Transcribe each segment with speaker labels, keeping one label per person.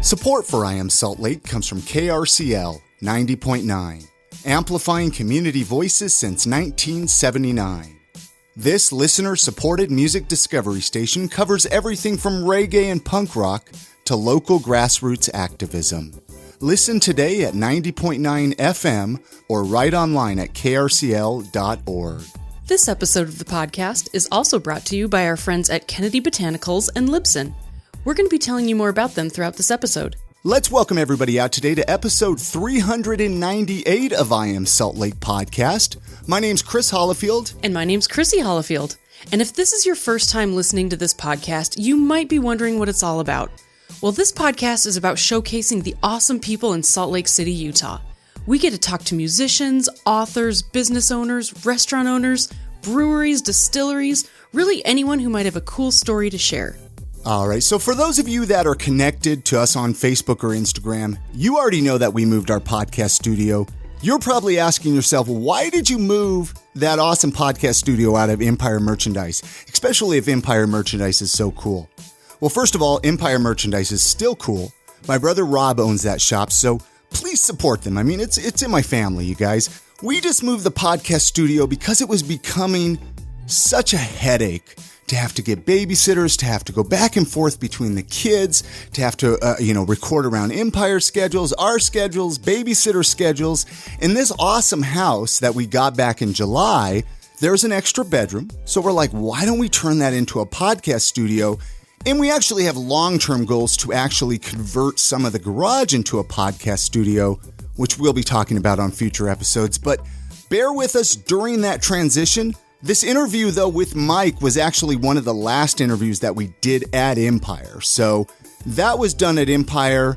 Speaker 1: Support for I Am Salt Lake comes from KRCL 90.9, amplifying community voices since 1979. This listener-supported music discovery station covers everything from reggae and punk rock to local grassroots activism. Listen today at 90.9 FM or right online at krcl.org.
Speaker 2: This episode of the podcast is also brought to you by our friends at Kennedy Botanicals and Libsyn. We're going to be telling you more about them throughout this episode.
Speaker 1: Let's welcome everybody out today to episode 398 of I Am Salt Lake podcast. My name's Chris Hollifield.
Speaker 2: And my name's Chrissy Hollifield. And if this is your first time listening to this podcast, you might be wondering what it's all about. Well, this podcast is about showcasing the awesome people in Salt Lake City, Utah. We get to talk to musicians, authors, business owners, restaurant owners, breweries, distilleries, really anyone who might have a cool story to share.
Speaker 1: All right, so for those of you that are connected to us on Facebook or Instagram, you already know that we moved our podcast studio. You're probably asking yourself, why did you move that awesome podcast studio out of Empire Merchandise, especially if Empire Merchandise is so cool? Well, first of all, Empire Merchandise is still cool. My brother Rob owns that shop, so please support them. I mean, it's in my family, you guys. We just moved the podcast studio because it was becoming such a headache to have to get babysitters, to have to go back and forth between the kids, to have to, record around Empire schedules, our schedules, babysitter schedules. In this awesome house that we got back in July, there's an extra bedroom. So we're like, why don't we turn that into a podcast studio? And we actually have long-term goals to actually convert some of the garage into a podcast studio, which we'll be talking about on future episodes. But bear with us during that transition. This interview, though, with Mike was actually one of the last interviews that we did at Empire. So that was done at Empire.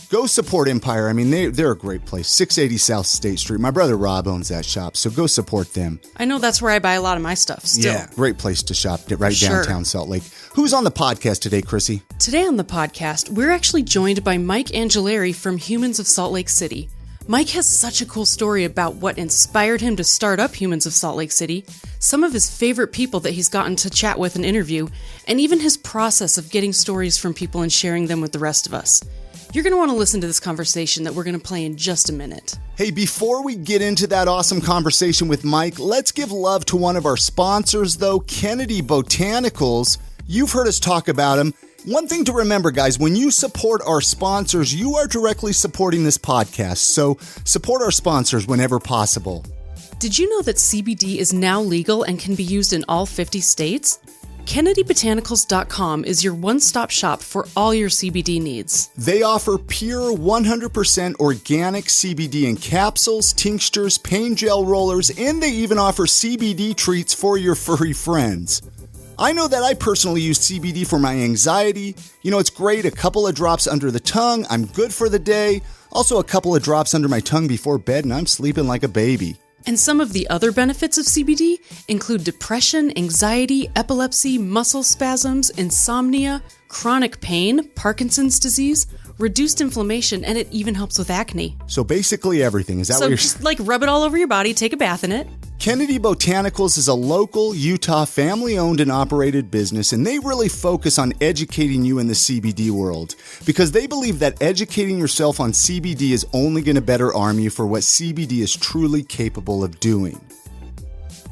Speaker 1: Go support Empire. I mean, they're a great place. 680 South State Street. My brother Rob owns that shop, so go support them.
Speaker 2: I know that's where I buy a lot of my stuff still.
Speaker 1: Yeah, great place to shop right downtown Salt Lake. Who's on the podcast today, Chrissy?
Speaker 2: Today on the podcast, we're actually joined by Mike Angelieri from Humans of Salt Lake City. Mike has such a cool story about what inspired him to start up Humans of Salt Lake City, some of his favorite people that he's gotten to chat with and interview, and even his process of getting stories from people and sharing them with the rest of us. You're going to want to listen to this conversation that we're going to play in just a minute. Hey,
Speaker 1: before we get into that awesome conversation with Mike, let's give love to one of our sponsors, though, Kennedy Botanicals. You've heard us talk about them. One thing to remember, guys, when you support our sponsors, you are directly supporting this podcast. So support our sponsors whenever possible.
Speaker 2: Did you know that CBD is now legal and can be used in all 50 states? KennedyBotanicals.com is your one-stop shop for all your CBD needs.
Speaker 1: They offer pure 100% organic CBD in capsules, tinctures, pain gel rollers, and they even offer CBD treats for your furry friends. I know that I personally use CBD for my anxiety. You know, it's great. A couple of drops under the tongue. I'm good for the day. Also, a couple of drops under my tongue before bed, and I'm sleeping like a baby.
Speaker 2: And some of the other benefits of CBD include depression, anxiety, epilepsy, muscle spasms, insomnia, chronic pain, Parkinson's disease, reduced inflammation, and it even helps with acne.
Speaker 1: So basically everything. Is that what you're saying?
Speaker 2: So just rub it all over your body, take a bath in it.
Speaker 1: Kennedy Botanicals is a local Utah family-owned and operated business, and they really focus on educating you in the CBD world because they believe that educating yourself on CBD is only going to better arm you for what CBD is truly capable of doing.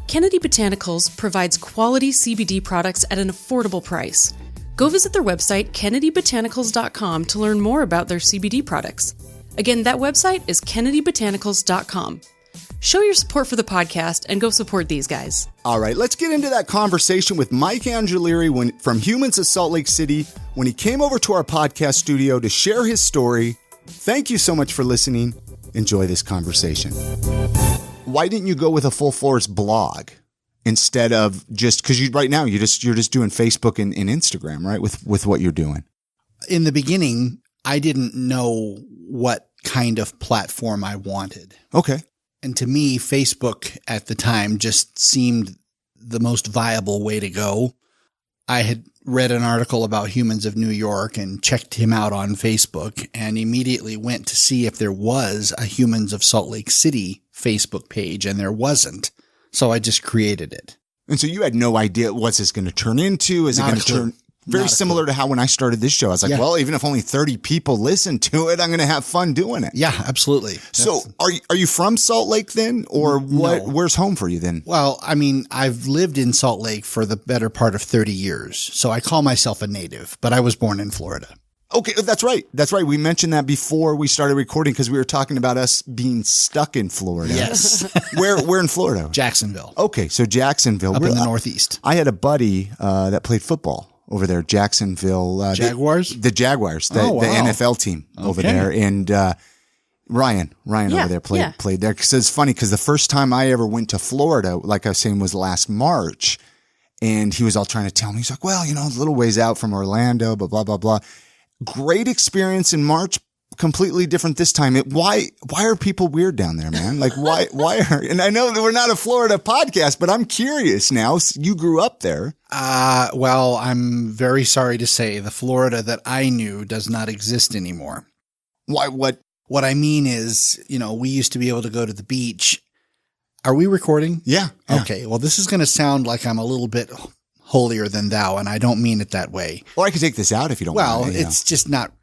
Speaker 2: Kennedy Botanicals provides quality CBD products at an affordable price. Go visit their website, KennedyBotanicals.com, to learn more about their CBD products. Again, that website is KennedyBotanicals.com. Show your support for the podcast and go support these guys.
Speaker 1: All right, let's get into that conversation with Mike Angelieri from Humans of Salt Lake City when he came over to our podcast studio to share his story. Thank you so much for listening. Enjoy this conversation. Why didn't you go with a full-force blog instead of just because right now you're just doing Facebook and Instagram, right? With what you're doing.
Speaker 3: In the beginning, I didn't know what kind of platform I wanted.
Speaker 1: Okay.
Speaker 3: And to me, Facebook at the time just seemed the most viable way to go. I had read an article about Humans of New York and checked him out on Facebook and immediately went to see if there was a Humans of Salt Lake City Facebook page, and there wasn't. So I just created it.
Speaker 1: And so you had no idea what's this going to turn into? Is it going to turn very similar to how when I started this show? I was like, well, even if only 30 people listen to it, I'm going to have fun doing it.
Speaker 3: Yeah, absolutely.
Speaker 1: So are you from Salt Lake then? Or what?
Speaker 3: No.
Speaker 1: Where's home for you then?
Speaker 3: Well, I mean, I've lived in Salt Lake for the better part of 30 years. So I call myself a native, but I was born in Florida.
Speaker 1: Okay, that's right. That's right. We mentioned that before we started recording because we were talking about us being stuck in Florida.
Speaker 3: Yes.
Speaker 1: Where in Florida?
Speaker 3: Jacksonville.
Speaker 1: Okay, so Jacksonville.
Speaker 3: Up in the Northeast.
Speaker 1: I had a buddy that played football over there, Jacksonville.
Speaker 3: Jaguars?
Speaker 1: The Jaguars, the NFL team over there. And Ryan over there played there. Because it's funny because the first time I ever went to Florida, like I was saying, was last March. And he was all trying to tell me, he's like, well, a little ways out from Orlando, but blah, blah, blah. Great experience in March, completely different this time. Why are people weird down there, man? Like, why and I know that we're not a Florida podcast, but I'm curious now. You grew up there.
Speaker 3: Well, I'm very sorry to say the Florida that I knew does not exist anymore.
Speaker 1: Why? What
Speaker 3: I mean is, we used to be able to go to the beach. Are we recording?
Speaker 1: Yeah.
Speaker 3: Okay. Well, this is going to sound like I'm a little bit holier than thou, and I don't mean it that way.
Speaker 1: Or I could take this out if you don't
Speaker 3: want
Speaker 1: to.
Speaker 3: Well, it's just not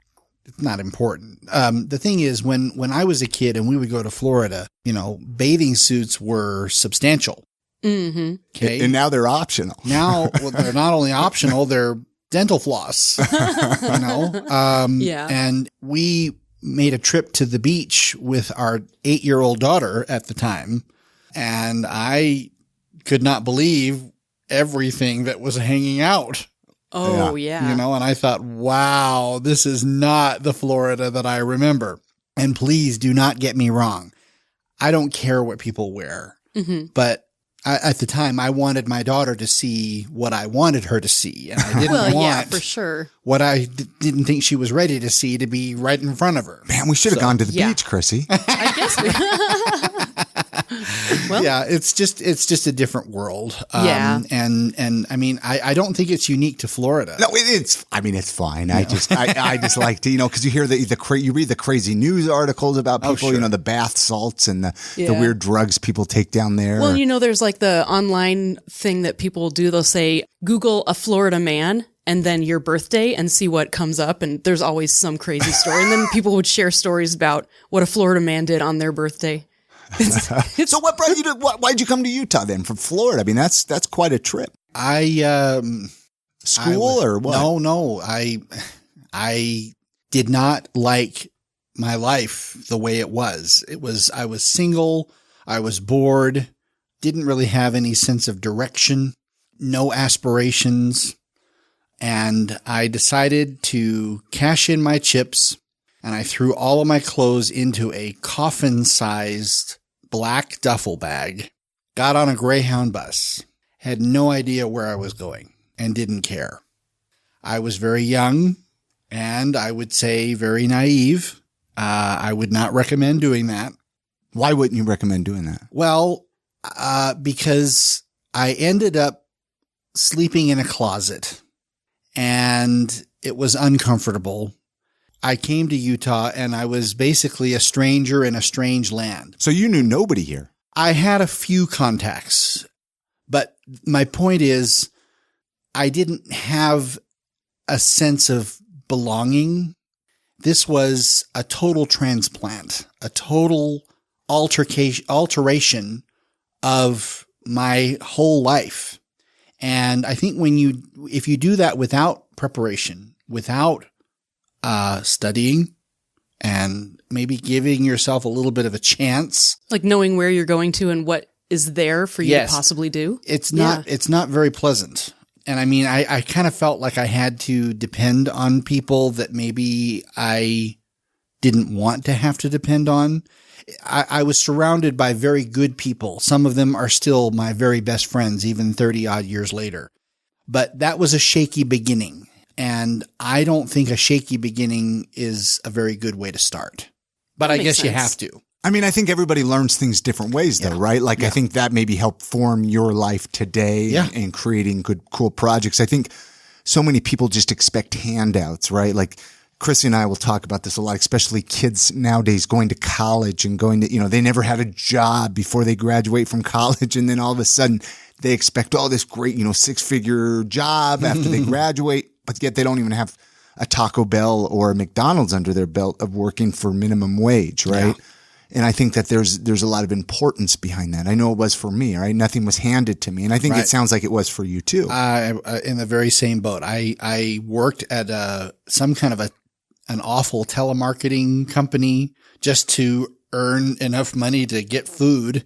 Speaker 3: important. The thing is, when I was a kid and we would go to Florida, bathing suits were substantial.
Speaker 2: Mm-hmm.
Speaker 3: Okay.
Speaker 1: And now they're optional.
Speaker 3: Now, they're not only optional, they're dental floss,
Speaker 2: Yeah.
Speaker 3: And we made a trip to the beach with our 8-year-old daughter at the time. And I could not believe everything that was hanging out.
Speaker 2: Oh, yeah.
Speaker 3: And I thought, wow, this is not the Florida that I remember. And please do not get me wrong. I don't care what people wear.
Speaker 2: Mm-hmm.
Speaker 3: But at the time, I wanted my daughter to see what I wanted her to see. And I didn't want
Speaker 2: for sure.
Speaker 3: what I didn't think she was ready to see to be right in front of her.
Speaker 1: Man, we should have gone to the beach, Chrissy.
Speaker 2: I guess
Speaker 3: Well, yeah, it's just a different world. And I mean, I don't think it's unique to Florida.
Speaker 1: No, it's fine. I just like to, because you hear you read the crazy news articles about people, the bath salts and the weird drugs people take down there.
Speaker 2: Well, there's like the online thing that people do. They'll say, Google a Florida man and then your birthday and see what comes up. And there's always some crazy story. And then people would share stories about what a Florida man did on their birthday.
Speaker 1: So what brought you to, why'd you come to Utah then from Florida? I mean, that's quite a trip. School or what?
Speaker 3: No. I did not like my life the way it was. I was single. I was bored. Didn't really have any sense of direction, no aspirations. And I decided to cash in my chips, and I threw all of my clothes into a coffin-sized black duffel bag, got on a Greyhound bus, had no idea where I was going, and didn't care. I was very young, and I would say very naive. I would not recommend doing that.
Speaker 1: Why wouldn't you recommend doing that?
Speaker 3: Well, because I ended up sleeping in a closet, and it was uncomfortable. I came to Utah, and I was basically a stranger in a strange land.
Speaker 1: So you knew nobody here?
Speaker 3: I had a few contacts, but my point is I didn't have a sense of belonging. This was a total transplant, a total alteration of my whole life. And I think if you do that without preparation, without studying, and maybe giving yourself a little bit of a chance,
Speaker 2: like knowing where you're going to and what is there for you to possibly do.
Speaker 3: It's not very pleasant. And I mean, I kind of felt like I had to depend on people that maybe I didn't want to have to depend on. I was surrounded by very good people. Some of them are still my very best friends, even 30 odd years later. But that was a shaky beginning. And I don't think a shaky beginning is a very good way to start. But I guess you have to.
Speaker 1: I mean, I think everybody learns things different ways, though, right? Like, I think that maybe helped form your life today and creating good, cool projects. I think so many people just expect handouts, right? Like Chrissy and I will talk about this a lot, especially kids nowadays going to college and going to, they never had a job before they graduate from college. And then all of a sudden they expect all this great, 6-figure job after they graduate, but yet they don't even have a Taco Bell or a McDonald's under their belt of working for minimum wage, right? Yeah. And I think that there's a lot of importance behind that. I know it was for me, right? Nothing was handed to me. And I think it sounds like it was for you too.
Speaker 3: In the very same boat. I worked at some kind of an awful telemarketing company just to earn enough money to get food,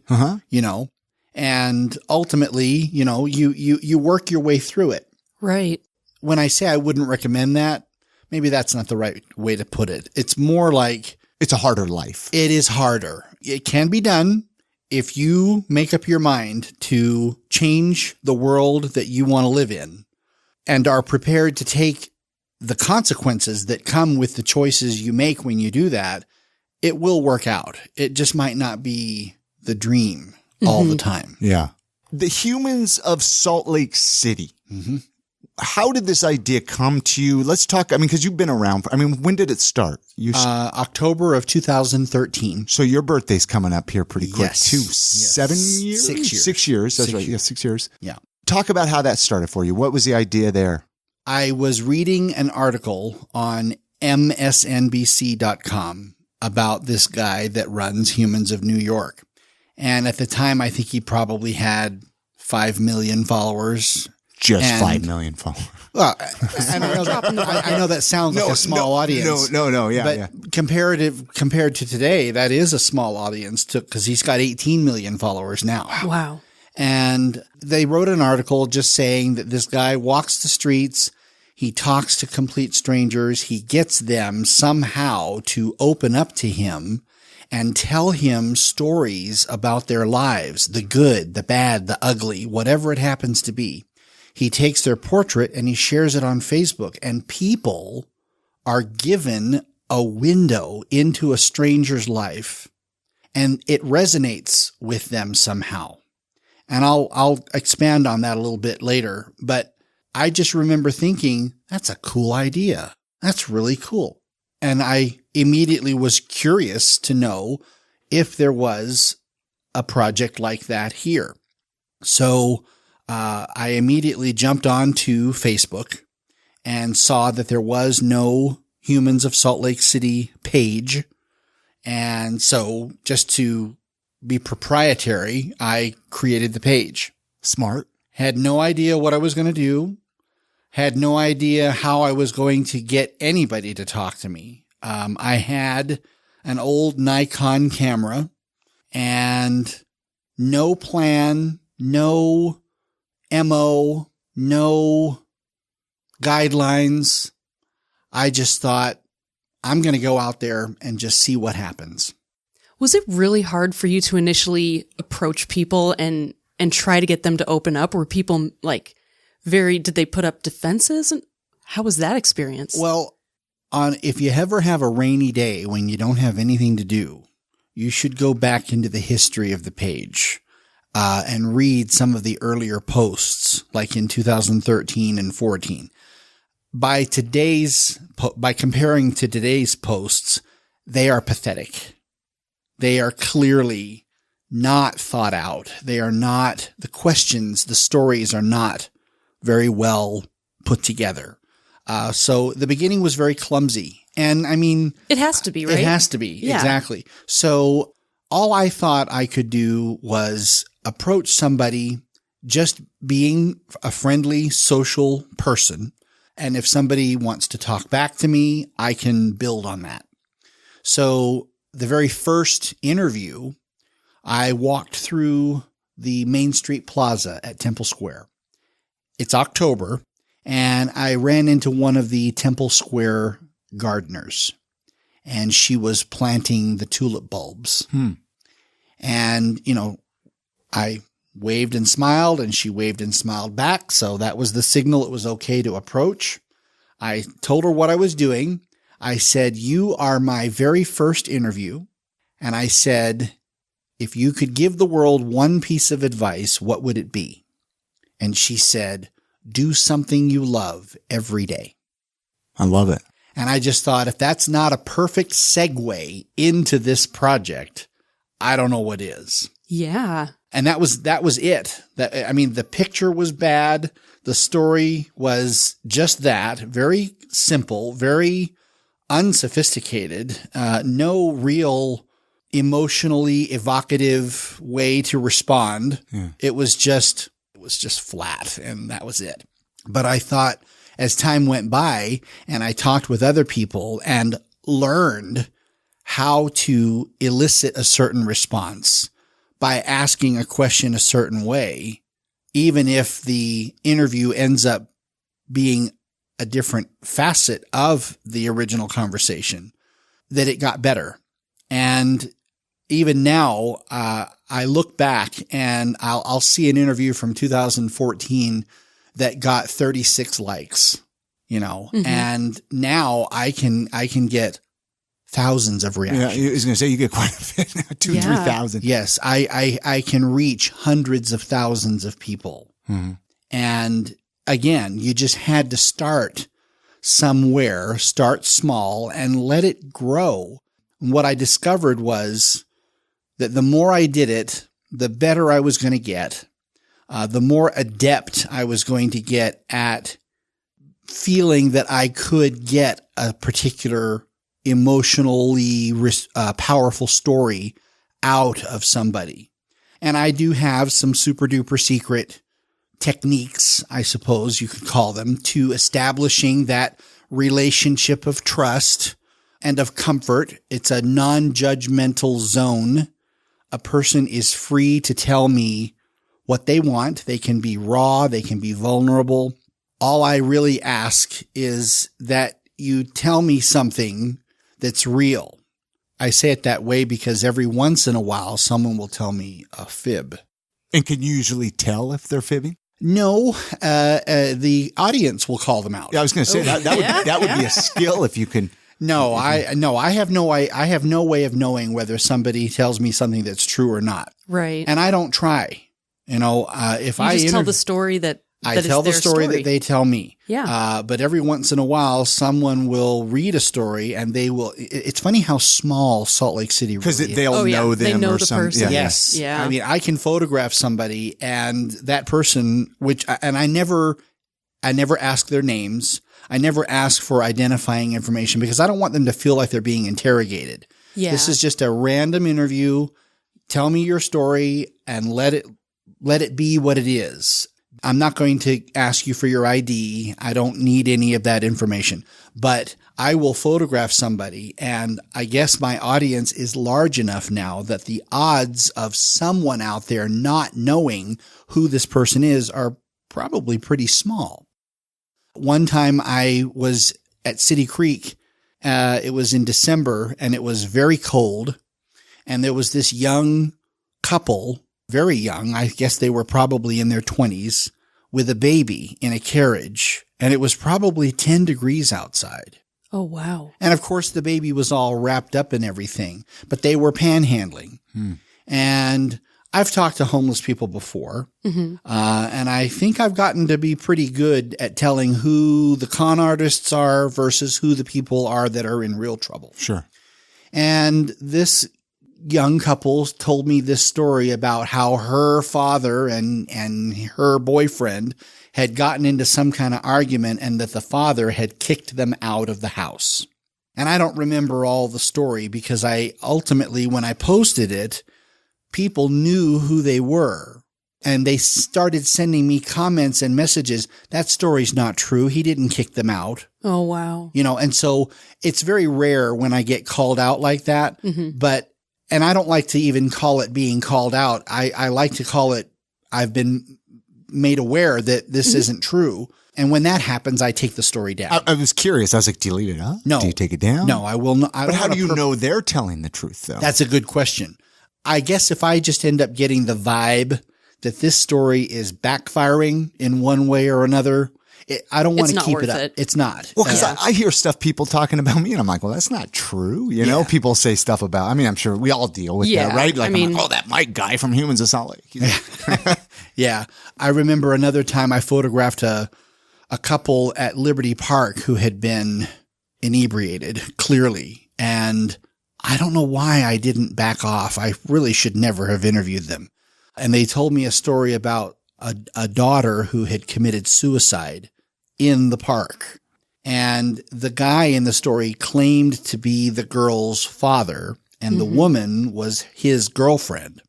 Speaker 3: and ultimately, you work your way through it.
Speaker 2: Right.
Speaker 3: When I say I wouldn't recommend that, maybe that's not the right way to put it. It's more like,
Speaker 1: it's a harder life.
Speaker 3: It is harder. It can be done if you make up your mind to change the world that you want to live in and are prepared to take the consequences that come with the choices you make when you do that. It will work out. It just might not be the dream all the time.
Speaker 1: Yeah. The Humans of Salt Lake City. Mm-hmm. How did this idea come to you? Let's talk. Because you've been around. When did it start?
Speaker 3: October of 2013.
Speaker 1: So your birthday's coming up here pretty quick too.
Speaker 3: Yes.
Speaker 1: 7 years?
Speaker 3: 6 years.
Speaker 1: 6 years. That's right. Yeah, 6 years.
Speaker 3: Yeah.
Speaker 1: Talk about how that started for you. What was the idea there?
Speaker 3: I was reading an article on msnbc.com about this guy that runs Humans of New York. And at the time, I think he probably had 5 million followers.
Speaker 1: Just 5 million followers.
Speaker 3: Well, I know that sounds like a small audience.
Speaker 1: No. Yeah.
Speaker 3: But compared to today, that is a small audience because he's got 18 million followers now.
Speaker 2: Wow.
Speaker 3: And they wrote an article just saying that this guy walks the streets. He talks to complete strangers. He gets them somehow to open up to him and tell him stories about their lives, the good, the bad, the ugly, whatever it happens to be. He takes their portrait and he shares it on Facebook, and people are given a window into a stranger's life, and it resonates with them somehow. And I'll expand on that a little bit later, but I just remember thinking, that's a cool idea. That's really cool. And I immediately was curious to know if there was a project like that here. So I immediately jumped onto Facebook and saw that there was no Humans of Salt Lake City page. And so just to be proprietary, I created the page.
Speaker 1: Smart.
Speaker 3: Had no idea what I was going to do. Had no idea how I was going to get anybody to talk to me. I had an old Nikon camera and no plan, no MO, no guidelines. I just thought, I'm going to go out there and just see what happens.
Speaker 2: Was it really hard for you to initially approach people and try to get them to open up? Were people did they put up defenses? And how was that experience?
Speaker 3: Well, if you ever have a rainy day when you don't have anything to do, you should go back into the history of the page and read some of the earlier posts, like in 2013 and 14. By comparing to today's posts, they are pathetic. They are clearly not thought out. They are not, the questions, the stories are not very well put together. So the beginning was very clumsy. And
Speaker 2: it has to be, right?
Speaker 3: It has to be. Yeah. Exactly. So all I thought I could do was approach somebody just being a friendly social person. And if somebody wants to talk back to me, I can build on that. So the very first interview, I walked through the Main Street Plaza at Temple Square. It's October, and I ran into one of the Temple Square gardeners, and she was planting the tulip bulbs. And, I waved and smiled, and she waved and smiled back. So that was the signal it was okay to approach. I told her what I was doing. I said, "You are my very first interview." And I said, "If you could give the world one piece of advice, what would it be?" And she said, do something you love every day.
Speaker 1: I love it.
Speaker 3: And I just thought, if that's not a perfect segue into this project, I don't know what is.
Speaker 2: Yeah.
Speaker 3: And that was it. The picture was bad. The story was just that, very simple, very unsophisticated, no real emotionally evocative way to respond. Yeah. It was just flat, and that was it. But I thought, as time went by and I talked with other people and learned how to elicit a certain response by asking a question a certain way, even if the interview ends up being a different facet of the original conversation, that it got better. And even now, I look back and I'll see an interview from 2014 that got 36 likes, and now I can get thousands of reactions.
Speaker 1: Yeah, I was going to say, you get quite a bit now, 3,000.
Speaker 3: Yes. I can reach hundreds of thousands of people. Mm-hmm. And again, you just had to start somewhere, start small and let it grow. And what I discovered was that the more I did it, the better I was going to get. The more adept I was going to get at feeling that I could get a particular emotionally powerful story out of somebody. And I do have some super duper secret techniques, I suppose you could call them, to establishing that relationship of trust and of comfort. It's a non-judgmental zone. A person is free to tell me what they want. They can be raw. They can be vulnerable. All I really ask is that you tell me something that's real. I say it that way because every once in a while, someone will tell me a fib.
Speaker 1: And can you usually tell if they're fibbing?
Speaker 3: No, the audience will call them out.
Speaker 1: Yeah, I was going to say that would be a skill if you can.
Speaker 3: No, I have no way of knowing whether somebody tells me something that's true or not.
Speaker 2: Right.
Speaker 3: And I don't try. If I
Speaker 2: just tell the story that
Speaker 3: I tell the story that they tell me.
Speaker 2: Yeah.
Speaker 3: But every once in a while, someone will read a story and they will. It's funny how small Salt Lake City really is.
Speaker 1: Because they'll know them,
Speaker 2: they know
Speaker 1: or
Speaker 2: the
Speaker 1: something.
Speaker 2: person.
Speaker 3: Yes.
Speaker 2: Yeah.
Speaker 3: I mean, I can photograph somebody and that person, I never ask their names. I never ask for identifying information because I don't want them to feel like they're being interrogated.
Speaker 2: Yeah.
Speaker 3: This is just a random interview. Tell me your story and let it be what it is. I'm not going to ask you for your ID. I don't need any of that information, but I will photograph somebody. And I guess my audience is large enough now that the odds of someone out there not knowing who this person is are probably pretty small. One time I was at City Creek. It was in December and it was very cold. And there was this young couple, very young. I guess they were probably in their 20s, with a baby in a carriage. And it was probably 10 degrees outside.
Speaker 2: Oh, wow.
Speaker 3: And of course, the baby was all wrapped up in everything, but they were panhandling. And I've talked to homeless people before. Mm-hmm. And I think I've gotten to be pretty good at telling who the con artists are versus who the people are that are in real trouble.
Speaker 1: Sure.
Speaker 3: And this young couple told me this story about how her father and her boyfriend had gotten into some kind of argument and that the father had kicked them out of the house. And I don't remember all the story because ultimately, when I posted it, people knew who they were and they started sending me comments and messages. That story's not true. He didn't kick them out.
Speaker 2: Oh, wow.
Speaker 3: And so it's very rare when I get called out like that, and I don't like to even call it being called out. I like to call it, I've been made aware that this isn't true. And when that happens, I take the story down.
Speaker 1: I was curious. I was like, do you leave it up?
Speaker 3: No.
Speaker 1: Do you take it down?
Speaker 3: No, I will not.
Speaker 1: But how do you know they're telling the truth, though?
Speaker 3: That's a good question. I guess if I just end up getting the vibe that this story is backfiring in one way or another, I don't want to keep it up. It's not.
Speaker 1: Well, because I hear stuff people talking about me, and I'm like, well, that's not true. People say stuff about, I'm sure we all deal with that, right? Like, that Mike guy from Humans of Salt Lake.
Speaker 3: Yeah. I remember another time I photographed a couple at Liberty Park who had been inebriated, clearly. And I don't know why I didn't back off. I really should never have interviewed them. And they told me a story about a daughter who had committed suicide in the park. And the guy in the story claimed to be the girl's father, and the woman was his girlfriend.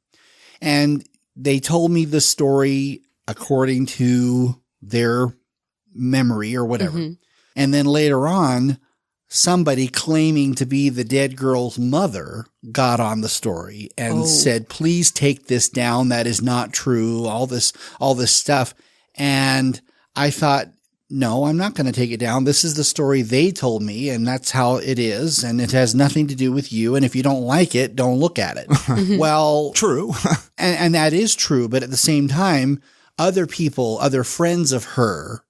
Speaker 3: And they told me the story according to their memory or whatever. And then later on, somebody claiming to be the dead girl's mother got on the story and said, please take this down. That is not true. All this stuff. And I thought, no, I'm not going to take it down. This is the story they told me, and that's how it is. And it has nothing to do with you. And if you don't like it, don't look at it. Well,
Speaker 1: true.
Speaker 3: and that is true. But at the same time, other people, other friends of her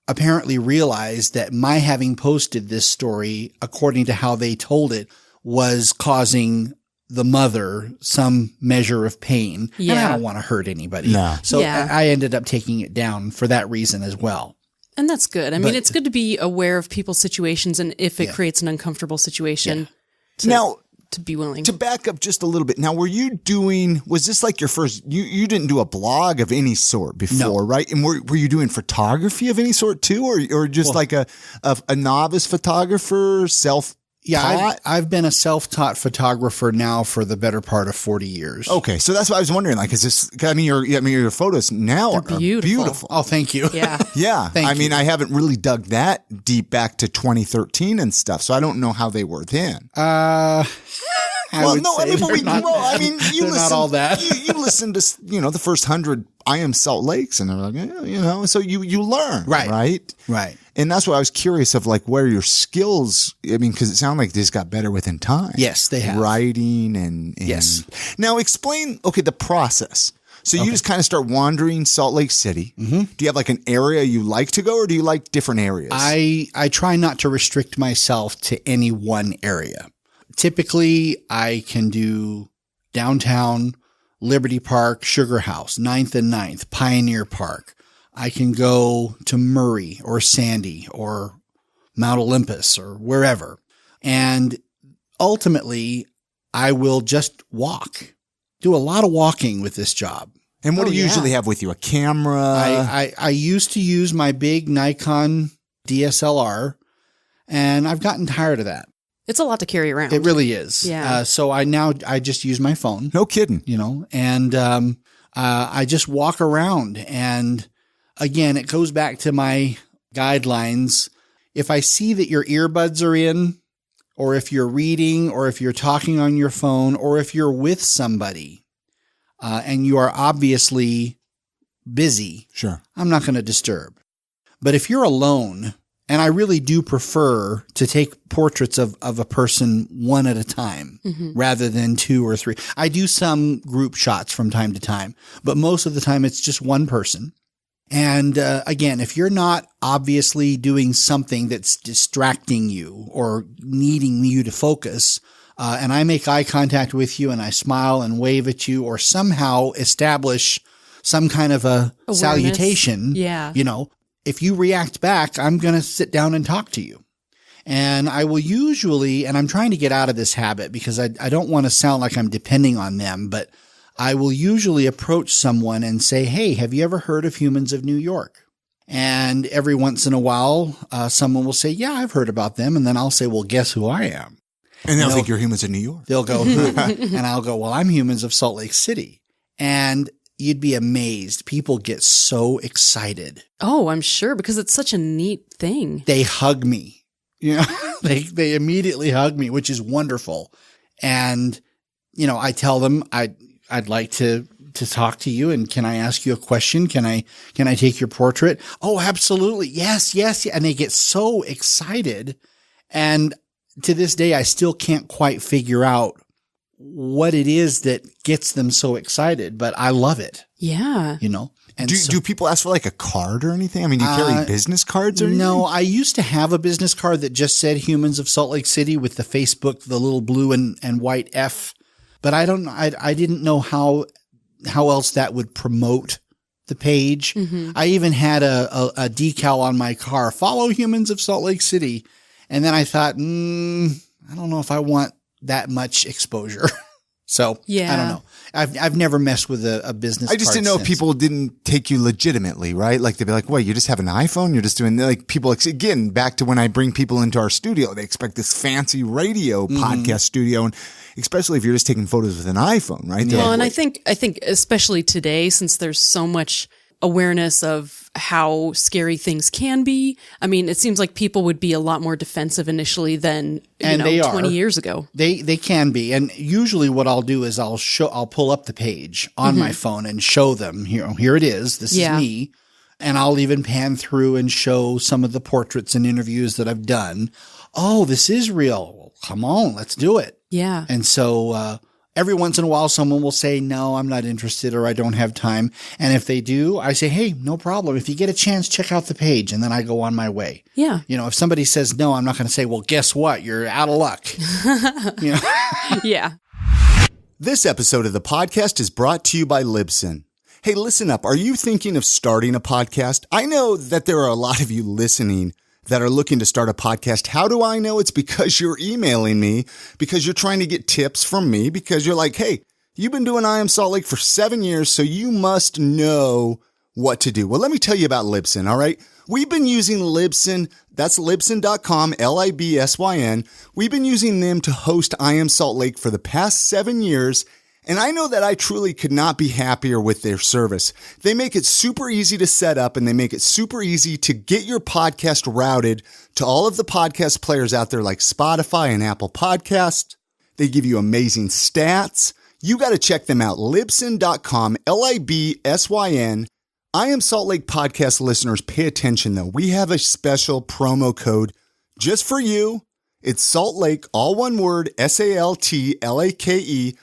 Speaker 3: apparently realized that my having posted this story, according to how they told it, was causing the mother some measure of pain.
Speaker 2: Yeah.
Speaker 3: And I don't want to hurt anybody.
Speaker 1: No.
Speaker 3: So
Speaker 2: Yeah.
Speaker 3: I ended up taking it down for that reason as well.
Speaker 2: And that's good. I mean, it's good to be aware of people's situations, and if it creates an uncomfortable situation, to be willing.
Speaker 1: To back up just a little bit. Now, was this like your first, you didn't do a blog of any sort before, right? And were you doing photography of any sort too? Or just like a novice photographer, self-taught?
Speaker 3: Yeah, I've been a self-taught photographer now for the better part of 40 years.
Speaker 1: Okay. So that's what I was wondering. Like, is this, your photos now are beautiful.
Speaker 3: Oh, thank you.
Speaker 2: Yeah.
Speaker 1: Yeah.
Speaker 3: Thank you.
Speaker 1: I haven't really dug that deep back to 2013 and stuff. So I don't know how they were then.
Speaker 3: You listen,
Speaker 1: not
Speaker 3: all that.
Speaker 1: you listen to, the first 100 I Am Salt Lakes, and they're like, so you learn. Right. And that's what I was curious of, like, where your skills, because it sounded like they just got better within time.
Speaker 3: Yes, they have.
Speaker 1: Writing and
Speaker 3: yes.
Speaker 1: Now explain, the process. So you just kind of start wandering Salt Lake City. Do you have like an area you like to go, or do you like different areas?
Speaker 3: I try not to restrict myself to any one area. Typically, I can do downtown, Liberty Park, Sugar House, 9th and 9th, Pioneer Park. I can go to Murray or Sandy or Mount Olympus or wherever. And ultimately, I will just walk. Do a lot of walking with this job.
Speaker 1: And what do you usually have with you? A camera?
Speaker 3: I used to use my big Nikon DSLR, and I've gotten tired of that.
Speaker 2: It's a lot to carry around.
Speaker 3: It really is.
Speaker 2: Yeah.
Speaker 3: So I just use my phone.
Speaker 1: No kidding.
Speaker 3: And I just walk around. And again, it goes back to my guidelines. If I see that your earbuds are in, or if you're reading, or if you're talking on your phone, or if you're with somebody, and you are obviously busy,
Speaker 1: sure,
Speaker 3: I'm not going to disturb. But if you're alone, and I really do prefer to take portraits of a person one at a time rather than 2 or 3. I do some group shots from time to time, but most of the time it's just one person. And again, if you're not obviously doing something that's distracting you or needing you to focus, and I make eye contact with you and I smile and wave at you or somehow establish some kind of a
Speaker 2: awareness.
Speaker 3: Salutation,
Speaker 2: Yeah.
Speaker 3: If you react back, I'm going to sit down and talk to you. And I will usually, and I'm trying to get out of this habit because I don't want to sound like I'm depending on them, but I will usually approach someone and say, hey, have you ever heard of Humans of New York? And every once in a while, someone will say, yeah, I've heard about them. And then I'll say, well, guess who I am?
Speaker 1: And they'll think you're Humans of New York.
Speaker 3: They'll go, who? And I'll go, well, I'm Humans of Salt Lake City. And you'd be amazed. People get so excited.
Speaker 2: Oh, I'm sure, because it's such a neat thing.
Speaker 3: They hug me. They immediately hug me, which is wonderful. And, I tell them I'd like to talk to you. And can I ask you a question? Can I take your portrait? Oh, absolutely. Yes. And they get so excited. And to this day, I still can't quite figure out what it is that gets them so excited, but I love it.
Speaker 2: Yeah.
Speaker 3: And
Speaker 1: do people ask for like a card or anything? I mean, do you carry business cards or anything?
Speaker 3: No, I used to have a business card that just said Humans of Salt Lake City with the Facebook, the little blue and white F, but I didn't know how else that would promote the page. I even had a decal on my car, follow Humans of Salt Lake City. And then I thought, I don't know if I want that much exposure. So I don't know. I've never messed with a business.
Speaker 1: I just didn't know if people didn't take you legitimately, right? Like they'd be like, "Wait, you just have an iPhone? You're just doing like people again." Back to when I bring people into our studio, they expect this fancy radio podcast studio, and especially if you're just taking photos with an iPhone, right?
Speaker 2: Well, like, and I think especially today, since there's so much awareness of how scary things can be. I mean, it seems like people would be a lot more defensive initially than 20 years ago.
Speaker 3: They can be. And usually what I'll do is I'll pull up the page on my phone and show them, here it is. This is me. And I'll even pan through and show some of the portraits and interviews that I've done. Oh, this is real. Well, come on, let's do it.
Speaker 2: Yeah.
Speaker 3: And so, every once in a while, someone will say, no, I'm not interested or I don't have time. And if they do, I say, hey, no problem. If you get a chance, check out the page. And then I go on my way.
Speaker 2: Yeah.
Speaker 3: If somebody says no, I'm not going to say, well, guess what? You're out of luck.
Speaker 2: Yeah.
Speaker 1: This episode of the podcast is brought to you by Libsyn. Hey, listen up. Are you thinking of starting a podcast? I know that there are a lot of you listening that are looking to start a podcast. How do I know? It's because you're emailing me, because you're trying to get tips from me, because you're like, hey, you've been doing I Am Salt Lake for 7 years, so you must know what to do. Well, let me tell you about Libsyn, all right? We've been using Libsyn. That's Libsyn.com, Libsyn. We've been using them to host I Am Salt Lake for the past 7 years, and I know that I truly could not be happier with their service. They make it super easy to set up, and they make it super easy to get your podcast routed to all of the podcast players out there like Spotify and Apple Podcasts. They give you amazing stats. You got to check them out. Libsyn.com, Libsyn. I Am Salt Lake podcast listeners, pay attention though. We have a special promo code just for you. It's Salt Lake, all one word, SALTLAKE.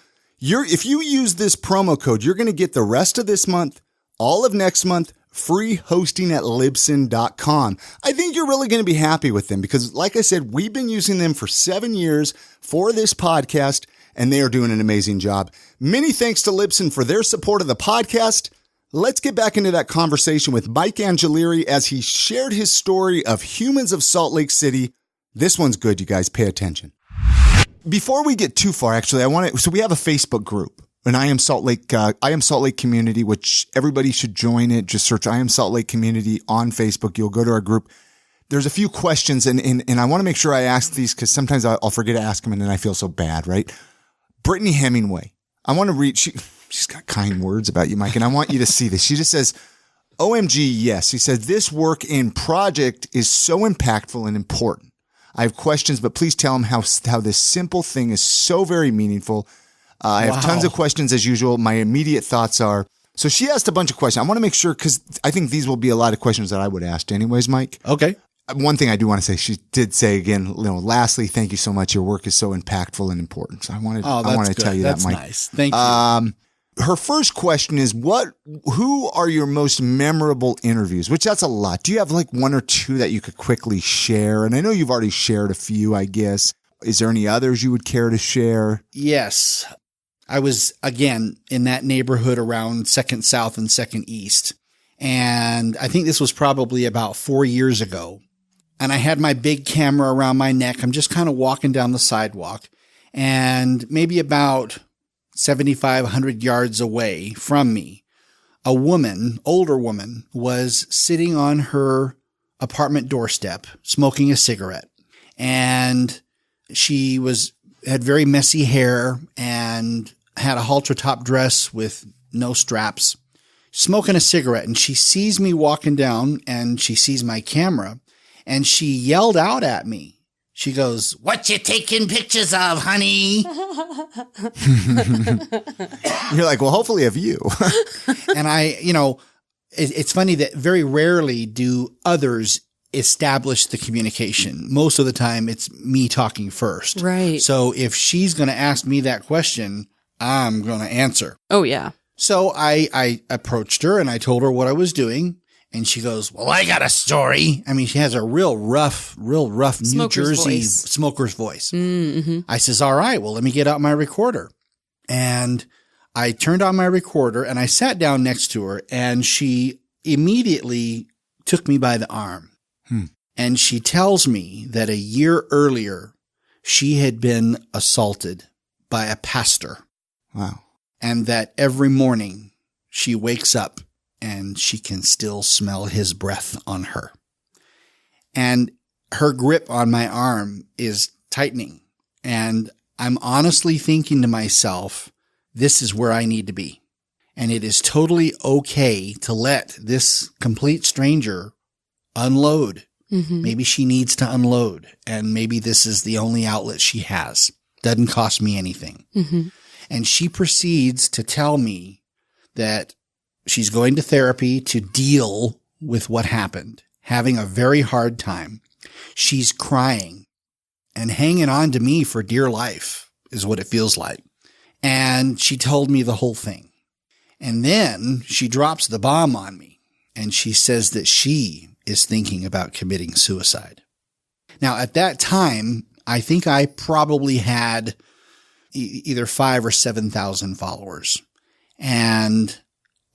Speaker 1: If you use this promo code, you're going to get the rest of this month, all of next month, free hosting at Libsyn.com. I think you're really going to be happy with them because, like I said, we've been using them for 7 years for this podcast, and they are doing an amazing job. Many thanks to Libsyn for their support of the podcast. Let's get back into that conversation with Mike Angelieri as he shared his story of Humans of Salt Lake City. This one's good, you guys. Pay attention. Before we get too far, actually, so we have a Facebook group, an I Am Salt Lake community, which everybody should join it. Just search I Am Salt Lake community on Facebook. You'll go to our group. There's a few questions and I want to make sure I ask these because sometimes I'll forget to ask them and then I feel so bad, right? Brittany Hemingway. I want to read, she's got kind words about you, Mike, and I want you to see this. She just says, OMG, yes. She said, this work in project is so impactful and important. I have questions, but please tell them how this simple thing is so very meaningful. I have tons of questions as usual. My immediate thoughts are, so she asked a bunch of questions. I want to make sure, because I think these will be a lot of questions that I would ask anyways, Mike.
Speaker 3: Okay.
Speaker 1: One thing I do want to say, she did say again, lastly, thank you so much. Your work is so impactful and important. So I want to tell you that, Mike.
Speaker 3: That's nice. Thank you.
Speaker 1: Her first question is, who are your most memorable interviews? Which that's a lot. Do you have like one or two that you could quickly share? And I know you've already shared a few, I guess. Is there any others you would care to share?
Speaker 3: Yes. I was, again, in that neighborhood around 2nd South and 2nd East. And I think this was probably about 4 years ago. And I had my big camera around my neck. I'm just kind of walking down the sidewalk. And maybe about 7,500 yards away from me, a woman, older woman, was sitting on her apartment doorstep smoking a cigarette. And she had very messy hair and had a halter top dress with no straps, smoking a cigarette. And she sees me walking down and she sees my camera and she yelled out at me. She goes, "What you taking pictures of, honey?"
Speaker 1: You're like, well, hopefully of you.
Speaker 3: And it's funny that very rarely do others establish the communication. Most of the time it's me talking first.
Speaker 2: Right.
Speaker 3: So if she's going to ask me that question, I'm going to answer.
Speaker 2: Oh, yeah.
Speaker 3: So I approached her and I told her what I was doing. And she goes, "Well, I got a story." I mean, she has a real rough New Jersey smoker's voice.
Speaker 2: Mm-hmm.
Speaker 3: I says, "All right, well, let me get out my recorder." And I turned on my recorder and I sat down next to her, and she immediately took me by the arm. And she tells me that a year earlier, she had been assaulted by a pastor.
Speaker 1: Wow.
Speaker 3: And that every morning she wakes up and she can still smell his breath on her. And her grip on my arm is tightening. And I'm honestly thinking to myself, this is where I need to be. And it is totally okay to let this complete stranger unload. Maybe she needs to unload, and maybe this is the only outlet she has. Doesn't cost me anything. And she proceeds to tell me that she's going to therapy to deal with what happened, having a very hard time. She's crying and hanging on to me for dear life is what it feels like. And she told me the whole thing. And then she drops the bomb on me, and she says that she is thinking about committing suicide. Now, at that time, I think I probably had either 5,000 or 7,000 followers, and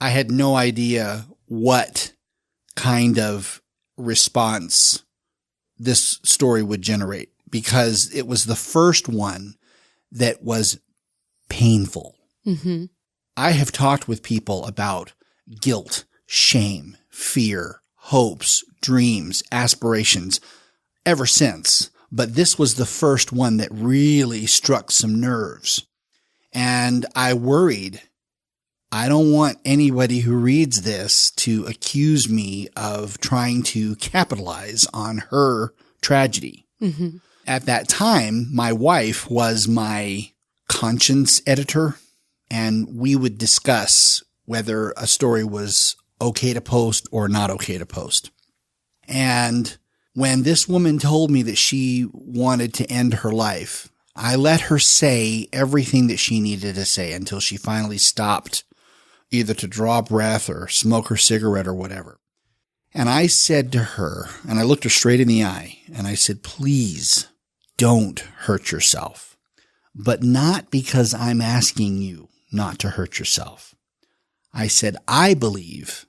Speaker 3: I had no idea what kind of response this story would generate, because it was the first one that was painful. I have talked with people about guilt, shame, fear, hopes, dreams, aspirations ever since. But this was the first one that really struck some nerves. And I worried, I don't want anybody who reads this to accuse me of trying to capitalize on her tragedy. At that time, my wife was my conscience editor, and we would discuss whether a story was okay to post or not okay to post. And when this woman told me that she wanted to end her life, I let her say everything that she needed to say until she finally stopped, either to draw breath or smoke her cigarette or whatever. And I said to her, and I looked her straight in the eye, and I said, please don't hurt yourself, but not because I'm asking you not to hurt yourself. I said, I believe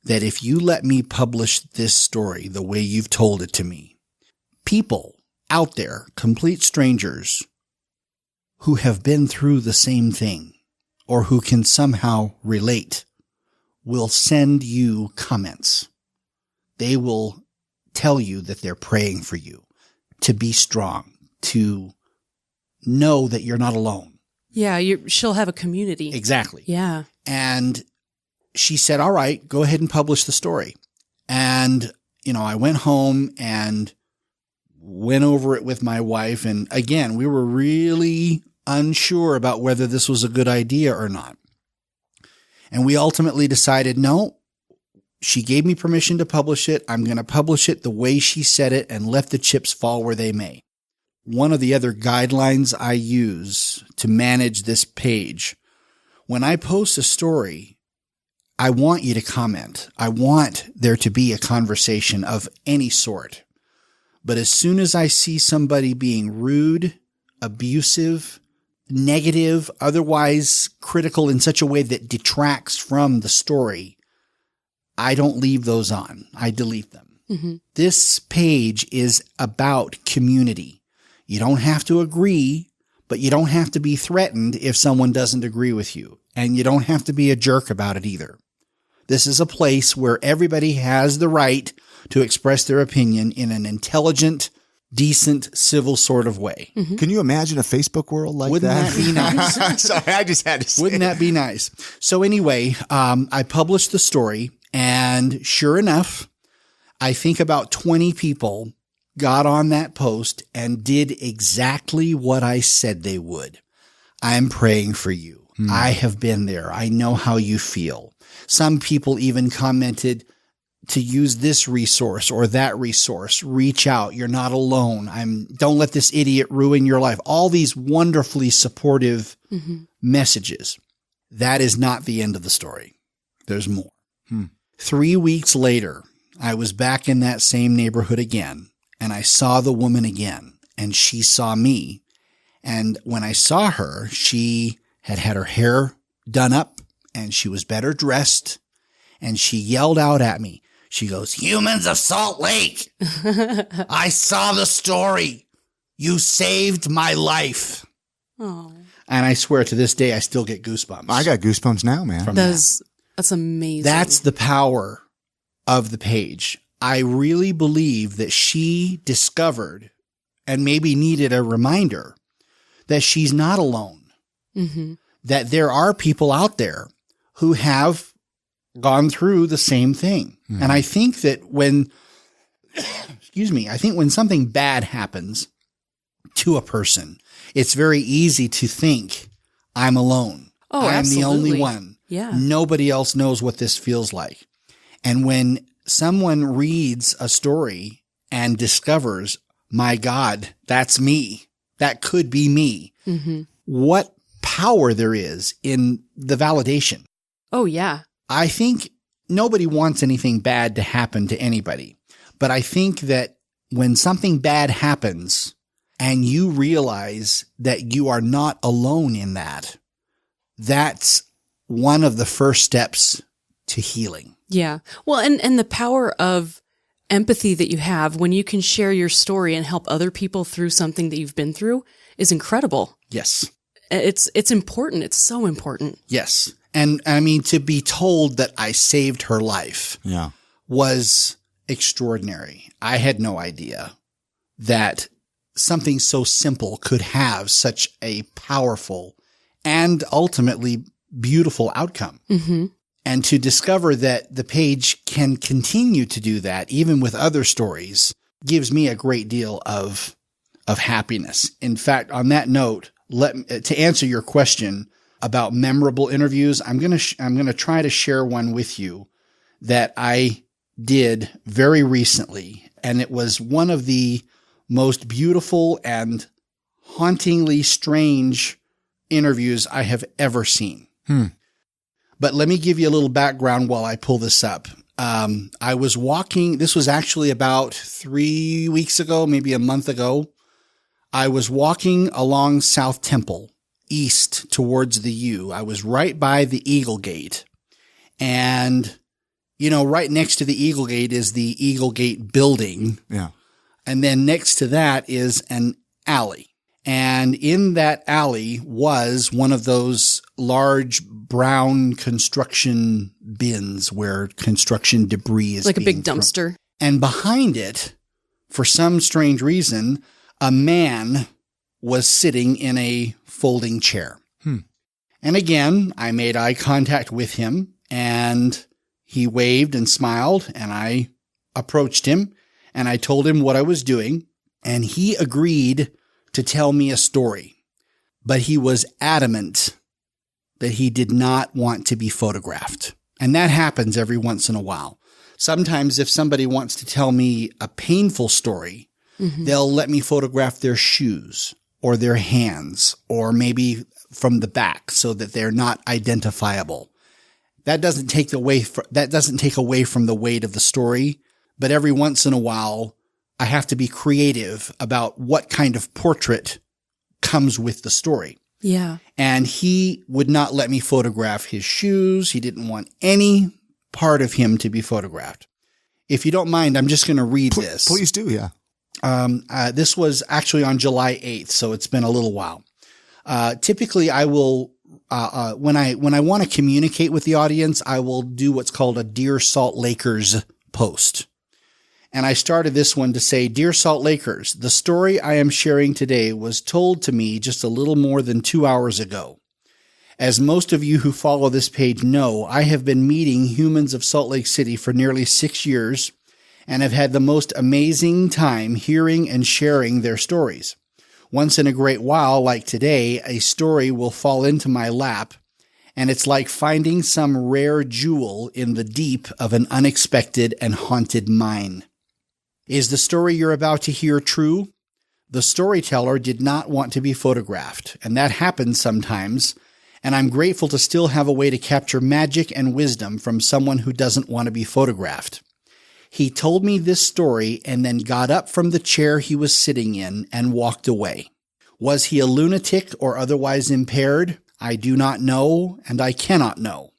Speaker 3: that if you let me publish this story the way you've told it to me, people out there, complete strangers, who have been through the same thing or who can somehow relate will send you comments. They will tell you that they're praying for you, to be strong, to know that you're not alone.
Speaker 2: Yeah, she'll have a community.
Speaker 3: Exactly.
Speaker 2: Yeah.
Speaker 3: And she said, all right, go ahead and publish the story. And, I went home and went over it with my wife. And again, we were really unsure about whether this was a good idea or not. And we ultimately decided, no, she gave me permission to publish it. I'm going to publish it the way she said it and let the chips fall where they may. One of the other guidelines I use to manage this page, when I post a story, I want you to comment. I want there to be a conversation of any sort. But as soon as I see somebody being rude, abusive, negative, otherwise critical in such a way that detracts from the story, I don't leave those on. I delete them. This page is about community. You don't have to agree, but you don't have to be threatened if someone doesn't agree with you. And you don't have to be a jerk about it either. This is a place where everybody has the right to express their opinion in an intelligent, decent, civil sort of way.
Speaker 1: Can you imagine a Facebook world like
Speaker 3: Wouldn't
Speaker 1: that?
Speaker 3: that be nice?
Speaker 1: Sorry, I just had to say.
Speaker 3: Wouldn't that be nice? So anyway, I published the story, and sure enough, I think about 20 people got on that post and did exactly what I said they would. I'm praying for you. I have been there. I know how you feel. Some people even commented to use this resource or that resource. Reach out. You're not alone. Don't let this idiot ruin your life. All these wonderfully supportive messages. That is not the end of the story. There's more. 3 weeks later, I was back in that same neighborhood again, and I saw the woman again, and she saw me. And when I saw her, she had her hair done up and she was better dressed. And she yelled out at me. She goes, "Humans of Salt Lake, I saw the story. You saved my life."
Speaker 2: Oh.
Speaker 3: And I swear to this day, I still get goosebumps.
Speaker 1: I got goosebumps now, man.
Speaker 2: That's amazing.
Speaker 3: That's the power of the page. I really believe that she discovered and maybe needed a reminder that she's not alone, that there are people out there who have gone through the same thing. And I think that when something bad happens to a person, it's very easy to think, I'm alone.
Speaker 2: Oh,
Speaker 3: I'm
Speaker 2: absolutely.
Speaker 3: the only one.
Speaker 2: Yeah.
Speaker 3: Nobody else knows what this feels like. And when someone reads a story and discovers, my God, that's me. That could be me. What power there is in the validation.
Speaker 2: Oh, yeah.
Speaker 3: I think nobody wants anything bad to happen to anybody. But I think that when something bad happens and you realize that you are not alone in that, that's one of the first steps to healing.
Speaker 2: Yeah. Well, and the power of empathy that you have when you can share your story and help other people through something that you've been through is incredible.
Speaker 3: Yes.
Speaker 2: It's important. It's so important.
Speaker 3: Yes. And I mean, to be told that I saved her life was extraordinary. I had no idea that something so simple could have such a powerful and ultimately beautiful outcome. And to discover that the page can continue to do that, even with other stories, gives me a great deal of happiness. In fact, on that note, to answer your question about memorable interviews, I'm going to try to share one with you that I did very recently. And it was one of the most beautiful and hauntingly strange interviews I have ever seen. But let me give you a little background while I pull this up. I was walking, this was actually about 3 weeks ago, maybe a month ago. I was walking along South Temple, east towards the U. I was right by the Eagle Gate. And, you know, right next to the Eagle Gate is the Eagle Gate building.
Speaker 1: Yeah.
Speaker 3: And then next to that is an alley. And in that alley was one of those large brown construction bins where construction debris is
Speaker 2: Like a
Speaker 3: being
Speaker 2: big dumpster.
Speaker 3: And behind it, for some strange reason, a man was sitting in a folding chair. And again, I made eye contact with him and he waved and smiled and I approached him and I told him what I was doing and he agreed to tell me a story, but he was adamant that he did not want to be photographed. And that happens every once in a while. Sometimes if somebody wants to tell me a painful story, they'll let me photograph their shoes or their hands or maybe from the back so that they're not identifiable. That doesn't take away from the weight of the story, but every once in a while, I have to be creative about what kind of portrait comes with the story.
Speaker 2: Yeah.
Speaker 3: And he would not let me photograph his shoes. He didn't want any part of him to be photographed. If you don't mind, I'm just going to read this.
Speaker 1: Please do, yeah.
Speaker 3: This was actually on July 8th, so it's been a little while. Typically, I will, when I want to communicate with the audience, I will do what's called a Dear Salt Lakers post. And I started this one to say, Dear Salt Lakers, the story I am sharing today was told to me just a little more than 2 hours ago. As most of you who follow this page know, I have been meeting humans of Salt Lake City for nearly 6 years and have had the most amazing time hearing and sharing their stories. Once in a great while, like today, a story will fall into my lap, and it's like finding some rare jewel in the deep of an unexpected and haunted mine. Is the story you're about to hear true? The storyteller did not want to be photographed, and that happens sometimes, and I'm grateful to still have a way to capture magic and wisdom from someone who doesn't want to be photographed. He told me this story and then got up from the chair he was sitting in and walked away. Was he a lunatic or otherwise impaired? I do not know, and I cannot know.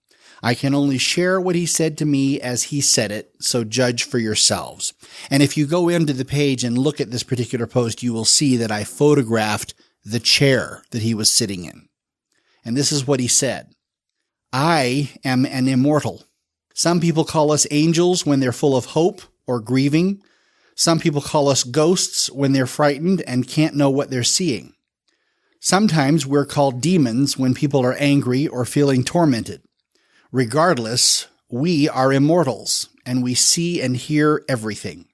Speaker 3: I can only share what he said to me as he said it, so judge for yourselves. And if you go into the page and look at this particular post, you will see that I photographed the chair that he was sitting in. And this is what he said. I am an immortal. Some people call us angels when they're full of hope or grieving. Some people call us ghosts when they're frightened and can't know what they're seeing. Sometimes we're called demons when people are angry or feeling tormented. Regardless, we are immortals and we see and hear everything.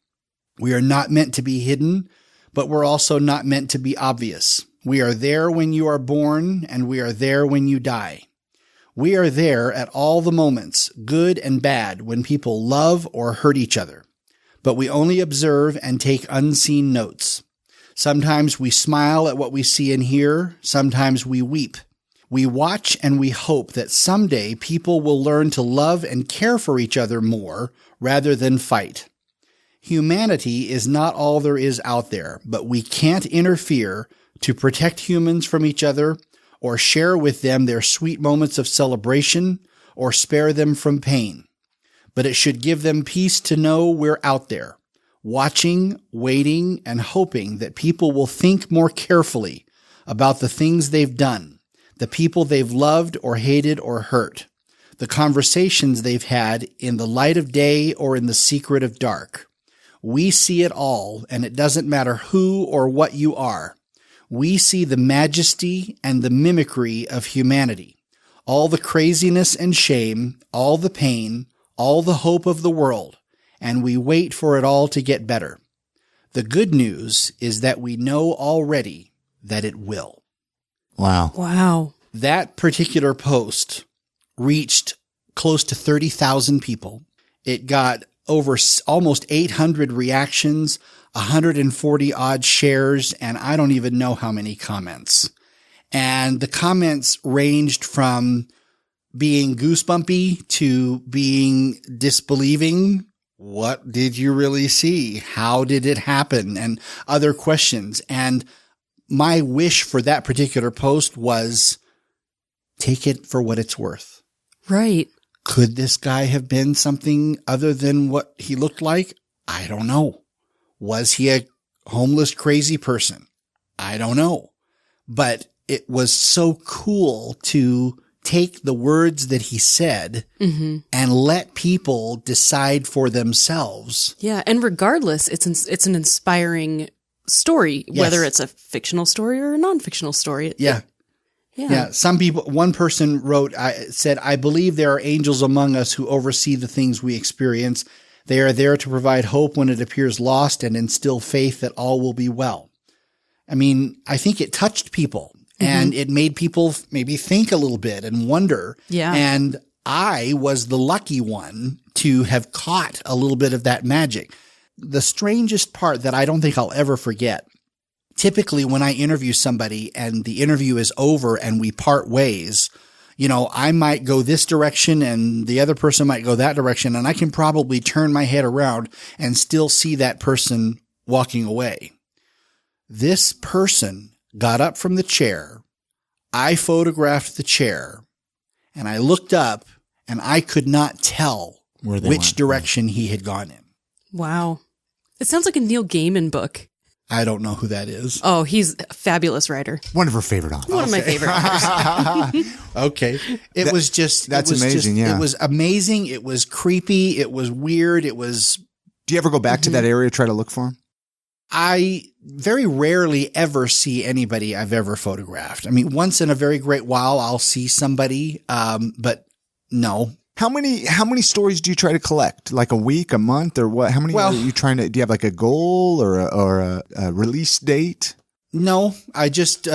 Speaker 3: We are not meant to be hidden, but we're also not meant to be obvious. We are there when you are born and we are there when you die. We are there at all the moments, good and bad, when people love or hurt each other. But we only observe and take unseen notes. Sometimes we smile at what we see and hear. Sometimes we weep. We watch and we hope that someday people will learn to love and care for each other more rather than fight. Humanity is not all there is out there, but we can't interfere to protect humans from each other or share with them their sweet moments of celebration or spare them from pain. But it should give them peace to know we're out there, watching, waiting, and hoping that people will think more carefully about the things they've done, the people they've loved or hated or hurt, the conversations they've had in the light of day or in the secret of dark. We see it all, and it doesn't matter who or what you are. We see the majesty and the mimicry of humanity, all the craziness and shame, all the pain, all the hope of the world, and we wait for it all to get better. The good news is that we know already that it will.
Speaker 1: Wow.
Speaker 2: Wow.
Speaker 3: That particular post reached close to 30,000 people. It got over almost 800 reactions, 140 odd shares, and I don't even know how many comments. And the comments ranged from being goosebumpy to being disbelieving. What did you really see? How did it happen? And other questions. And my wish for that particular post was take it for what it's worth.
Speaker 2: Right.
Speaker 3: Could this guy have been something other than what he looked like? I don't know. Was he a homeless, crazy person? I don't know. But it was so cool to take the words that he said and let people decide for themselves.
Speaker 2: Yeah. And regardless, it's an inspiring story,
Speaker 3: Yes.
Speaker 2: whether it's a fictional story or a non-fictional story.
Speaker 3: Yeah. Some people, one person said, I believe there are angels among us who oversee the things we experience. They are there to provide hope when it appears lost and instill faith that all will be well. I mean, I think it touched people and it made people maybe think a little bit and wonder.
Speaker 2: Yeah.
Speaker 3: And I was the lucky one to have caught a little bit of that magic. The strangest part that I don't think I'll ever forget, typically when I interview somebody and the interview is over and we part ways, you know, I might go this direction and the other person might go that direction, and I can probably turn my head around and still see that person walking away. This person got up from the chair. I photographed the chair and I looked up and I could not tell which direction he had gone in.
Speaker 2: Wow. It sounds like a Neil Gaiman book.
Speaker 3: I don't know who that is.
Speaker 2: Oh, he's a fabulous writer.
Speaker 1: One of her favorite authors.
Speaker 2: One of my favorite authors.
Speaker 3: Okay. It was just...
Speaker 1: That's amazing, yeah.
Speaker 3: It was amazing. It was creepy. It was weird. It was...
Speaker 1: Do you ever go back to that area, try to look for him?
Speaker 3: I very rarely ever see anybody I've ever photographed. I mean, once in a very great while, I'll see somebody, but no.
Speaker 1: How many stories do you try to collect? Like a week, a month, or what? How many are you trying to? Do you have like a goal or a release date?
Speaker 3: No, I just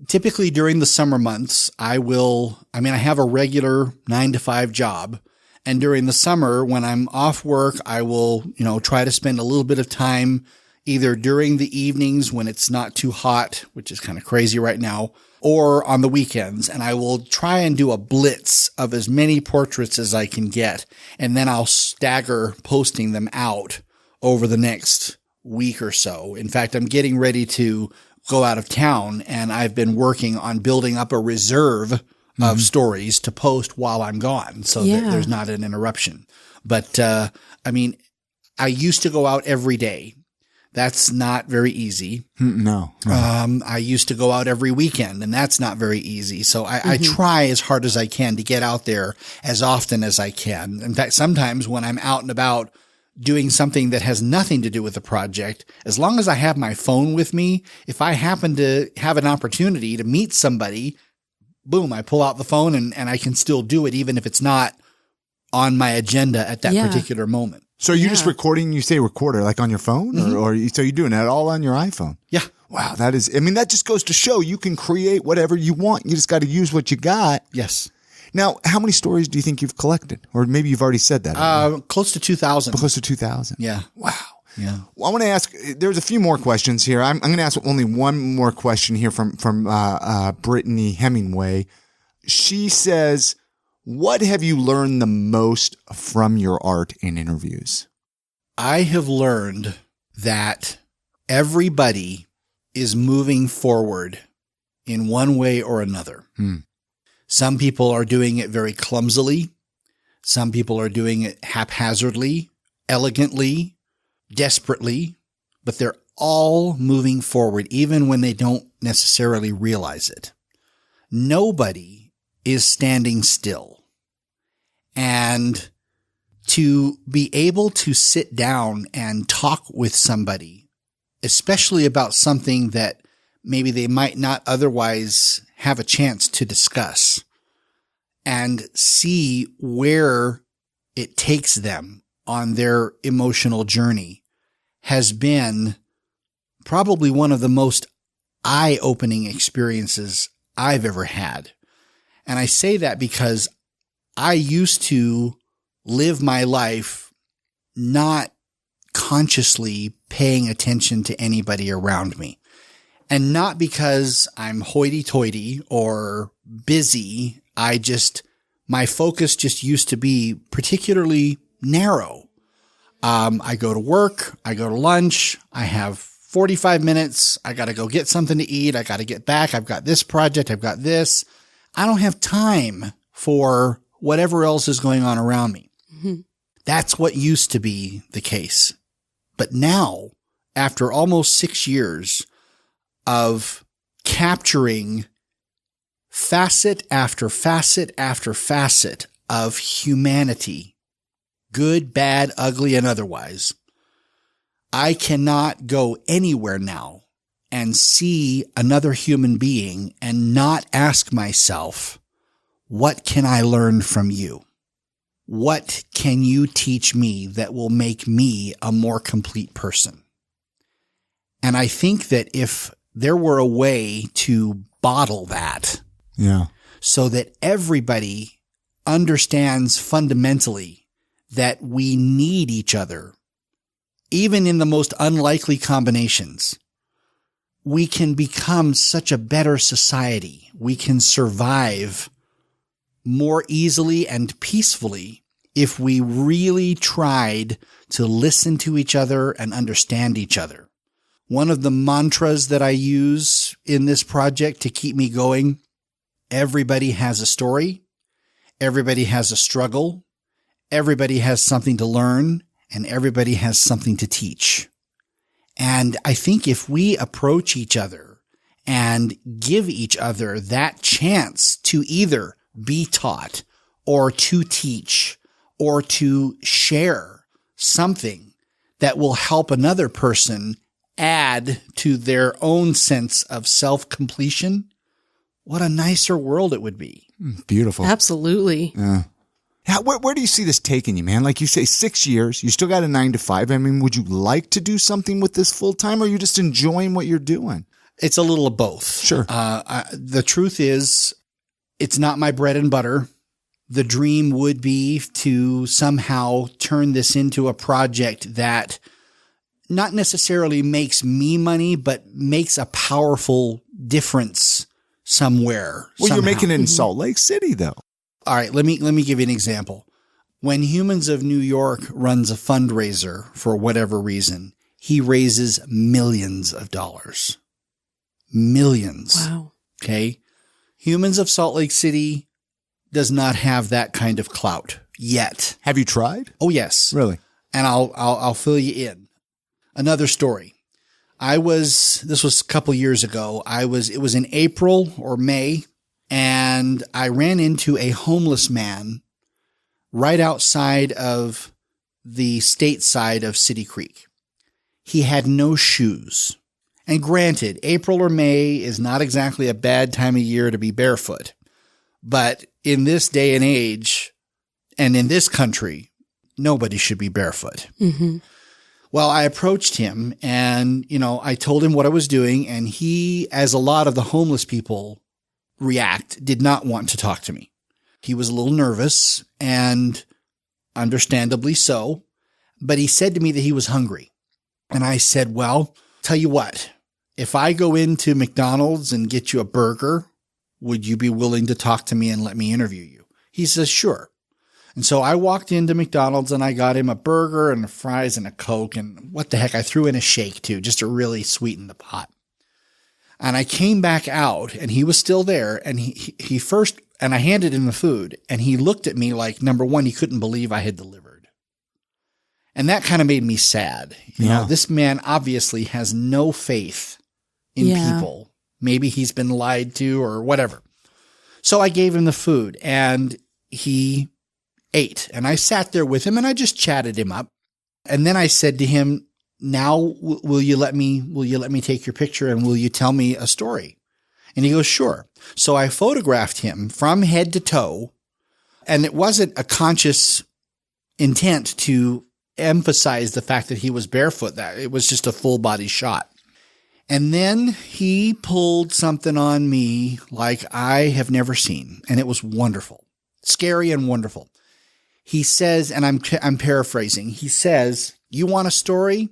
Speaker 3: typically during the summer months, I have a regular 9-to-5 job, and during the summer when I'm off work, I will try to spend a little bit of time either during the evenings when it's not too hot, which is kind of crazy right now, or on the weekends, and I will try and do a blitz of as many portraits as I can get, and then I'll stagger posting them out over the next week or so. In fact, I'm getting ready to go out of town, and I've been working on building up a reserve of stories to post while I'm gone, so that there's not an interruption. But, I mean, I used to go out every day. That's not very easy.
Speaker 1: No.
Speaker 3: I used to go out every weekend, and that's not very easy. So I try as hard as I can to get out there as often as I can. In fact, sometimes when I'm out and about doing something that has nothing to do with the project, as long as I have my phone with me, if I happen to have an opportunity to meet somebody, boom, I pull out the phone and I can still do it, even if it's not on my agenda at that particular moment.
Speaker 1: So are you just recording, you say recorder, like on your phone? So you're doing that all on your iPhone?
Speaker 3: Yeah.
Speaker 1: Wow. That just goes to show you can create whatever you want. You just got to use what you got.
Speaker 3: Yes.
Speaker 1: Now, how many stories do you think you've collected? Or maybe you've already said that.
Speaker 3: Close to 2,000.
Speaker 1: Close to 2,000.
Speaker 3: Yeah.
Speaker 1: Wow.
Speaker 3: Yeah.
Speaker 1: Well, I want to ask, there's a few more questions here. I'm going to ask only one more question here from Brittany Hemingway. She says, what have you learned the most from your art in interviews?
Speaker 3: I have learned that everybody is moving forward in one way or another. Some people are doing it very clumsily. Some people are doing it haphazardly, elegantly, desperately, but they're all moving forward, even when they don't necessarily realize it. Nobody is standing still. And to be able to sit down and talk with somebody, especially about something that maybe they might not otherwise have a chance to discuss, and see where it takes them on their emotional journey, has been probably one of the most eye-opening experiences I've ever had. And I say that because I used to live my life not consciously paying attention to anybody around me. And not because I'm hoity-toity or busy. My focus just used to be particularly narrow. I go to work, I go to lunch, I have 45 minutes, I got to go get something to eat, I got to get back, I've got this project, I've got this. I don't have time for whatever else is going on around me. That's what used to be the case. But now, after almost 6 years of capturing facet after facet after facet of humanity, good, bad, ugly, and otherwise, I cannot go anywhere now and see another human being and not ask myself, what can I learn from you? What can you teach me that will make me a more complete person? And I think that if there were a way to bottle that, so that everybody understands fundamentally that we need each other, even in the most unlikely combinations, we can become such a better society. We can survive more easily and peacefully if we really tried to listen to each other and understand each other. One of the mantras that I use in this project to keep me going, everybody has a story, everybody has a struggle, everybody has something to learn, and everybody has something to teach. And I think if we approach each other and give each other that chance to either be taught or to teach or to share something that will help another person add to their own sense of self-completion, what a nicer world it would be.
Speaker 1: Beautiful.
Speaker 2: Absolutely.
Speaker 1: Yeah. Where do you see this taking you, man? Like you say, 6 years, you still got a 9 to 5. I mean, would you like to do something with this full time, or are you just enjoying what you're doing?
Speaker 3: It's a little of both.
Speaker 1: Sure.
Speaker 3: The truth is, it's not my bread and butter. The dream would be to somehow turn this into a project that not necessarily makes me money, but makes a powerful difference somewhere.
Speaker 1: Well,
Speaker 3: somehow.
Speaker 1: You're making it in Salt Lake City, though.
Speaker 3: All right, let me give you an example. When Humans of New York runs a fundraiser for whatever reason, he raises millions of dollars. millions.
Speaker 2: Wow.
Speaker 3: Okay. Humans of Salt Lake City does not have that kind of clout yet.
Speaker 1: Have you tried?
Speaker 3: Oh, yes.
Speaker 1: Really?
Speaker 3: And I'll fill you in. Another story. This was a couple years ago. It was in April or May, and I ran into a homeless man right outside of the state side of City Creek. He had no shoes. And granted, April or May is not exactly a bad time of year to be barefoot. But in this day and age, and in this country, nobody should be barefoot.
Speaker 2: Mm-hmm.
Speaker 3: Well, I approached him and, I told him what I was doing, and he, as a lot of the homeless people react, did not want to talk to me. He was a little nervous, and understandably so, but he said to me that he was hungry. And I said, well, tell you what, if I go into McDonald's and get you a burger, would you be willing to talk to me and let me interview you? He says, sure. And so I walked into McDonald's and I got him a burger and fries and a Coke, and what the heck, I threw in a shake too, just to really sweeten the pot. And I came back out and he was still there, and he first, and I handed him the food, and he looked at me like, number one, he couldn't believe I had delivered. And that kind of made me sad. You know, this man obviously has no faith in people. Maybe he's been lied to or whatever. So I gave him the food and he ate, and I sat there with him and I just chatted him up. And then I said to him, now will you let me take your picture and will you tell me a story? And he goes, sure. So I photographed him from head to toe, and it wasn't a conscious intent to emphasize the fact that he was barefoot. That it was just a full body shot. And then he pulled something on me like I have never seen, and it was wonderful, scary and wonderful. He says, and I'm paraphrasing, he says, you want a story?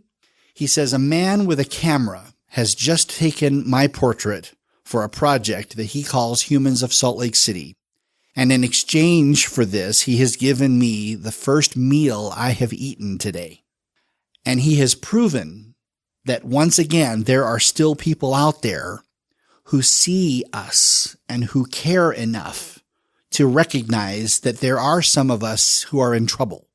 Speaker 3: He says, a man with a camera has just taken my portrait for a project that he calls Humans of Salt Lake City. And in exchange for this, he has given me the first meal I have eaten today. And he has proven that once again, there are still people out there who see us and who care enough to recognize that there are some of us who are in trouble.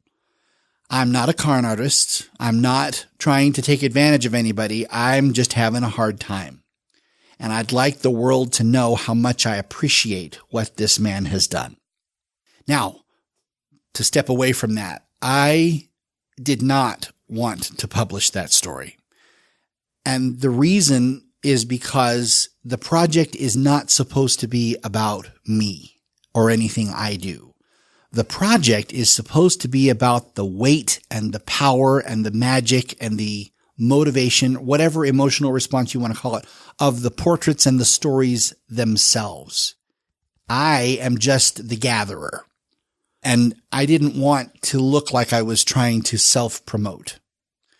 Speaker 3: I'm not a con artist. I'm not trying to take advantage of anybody. I'm just having a hard time. And I'd like the world to know how much I appreciate what this man has done. Now, to step away from that, I did not want to publish that story. And the reason is because the project is not supposed to be about me or anything I do. The project is supposed to be about the weight and the power and the magic and the motivation, whatever emotional response you want to call it, of the portraits and the stories themselves. I am just the gatherer, and I didn't want to look like I was trying to self-promote.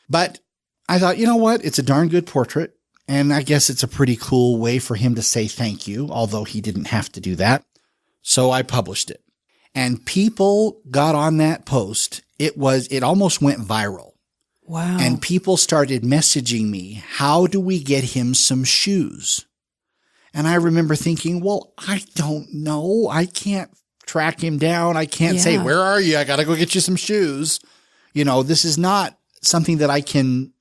Speaker 3: But I thought, you know what? It's a darn good portrait, and I guess it's a pretty cool way for him to say thank you, although he didn't have to do that. So I published it. And people got on that post. It almost went viral.
Speaker 2: Wow.
Speaker 3: And people started messaging me, how do we get him some shoes? And I remember thinking, well, I don't know. I can't track him down. I can't say, where are you? I got to go get you some shoes. This is not something that I can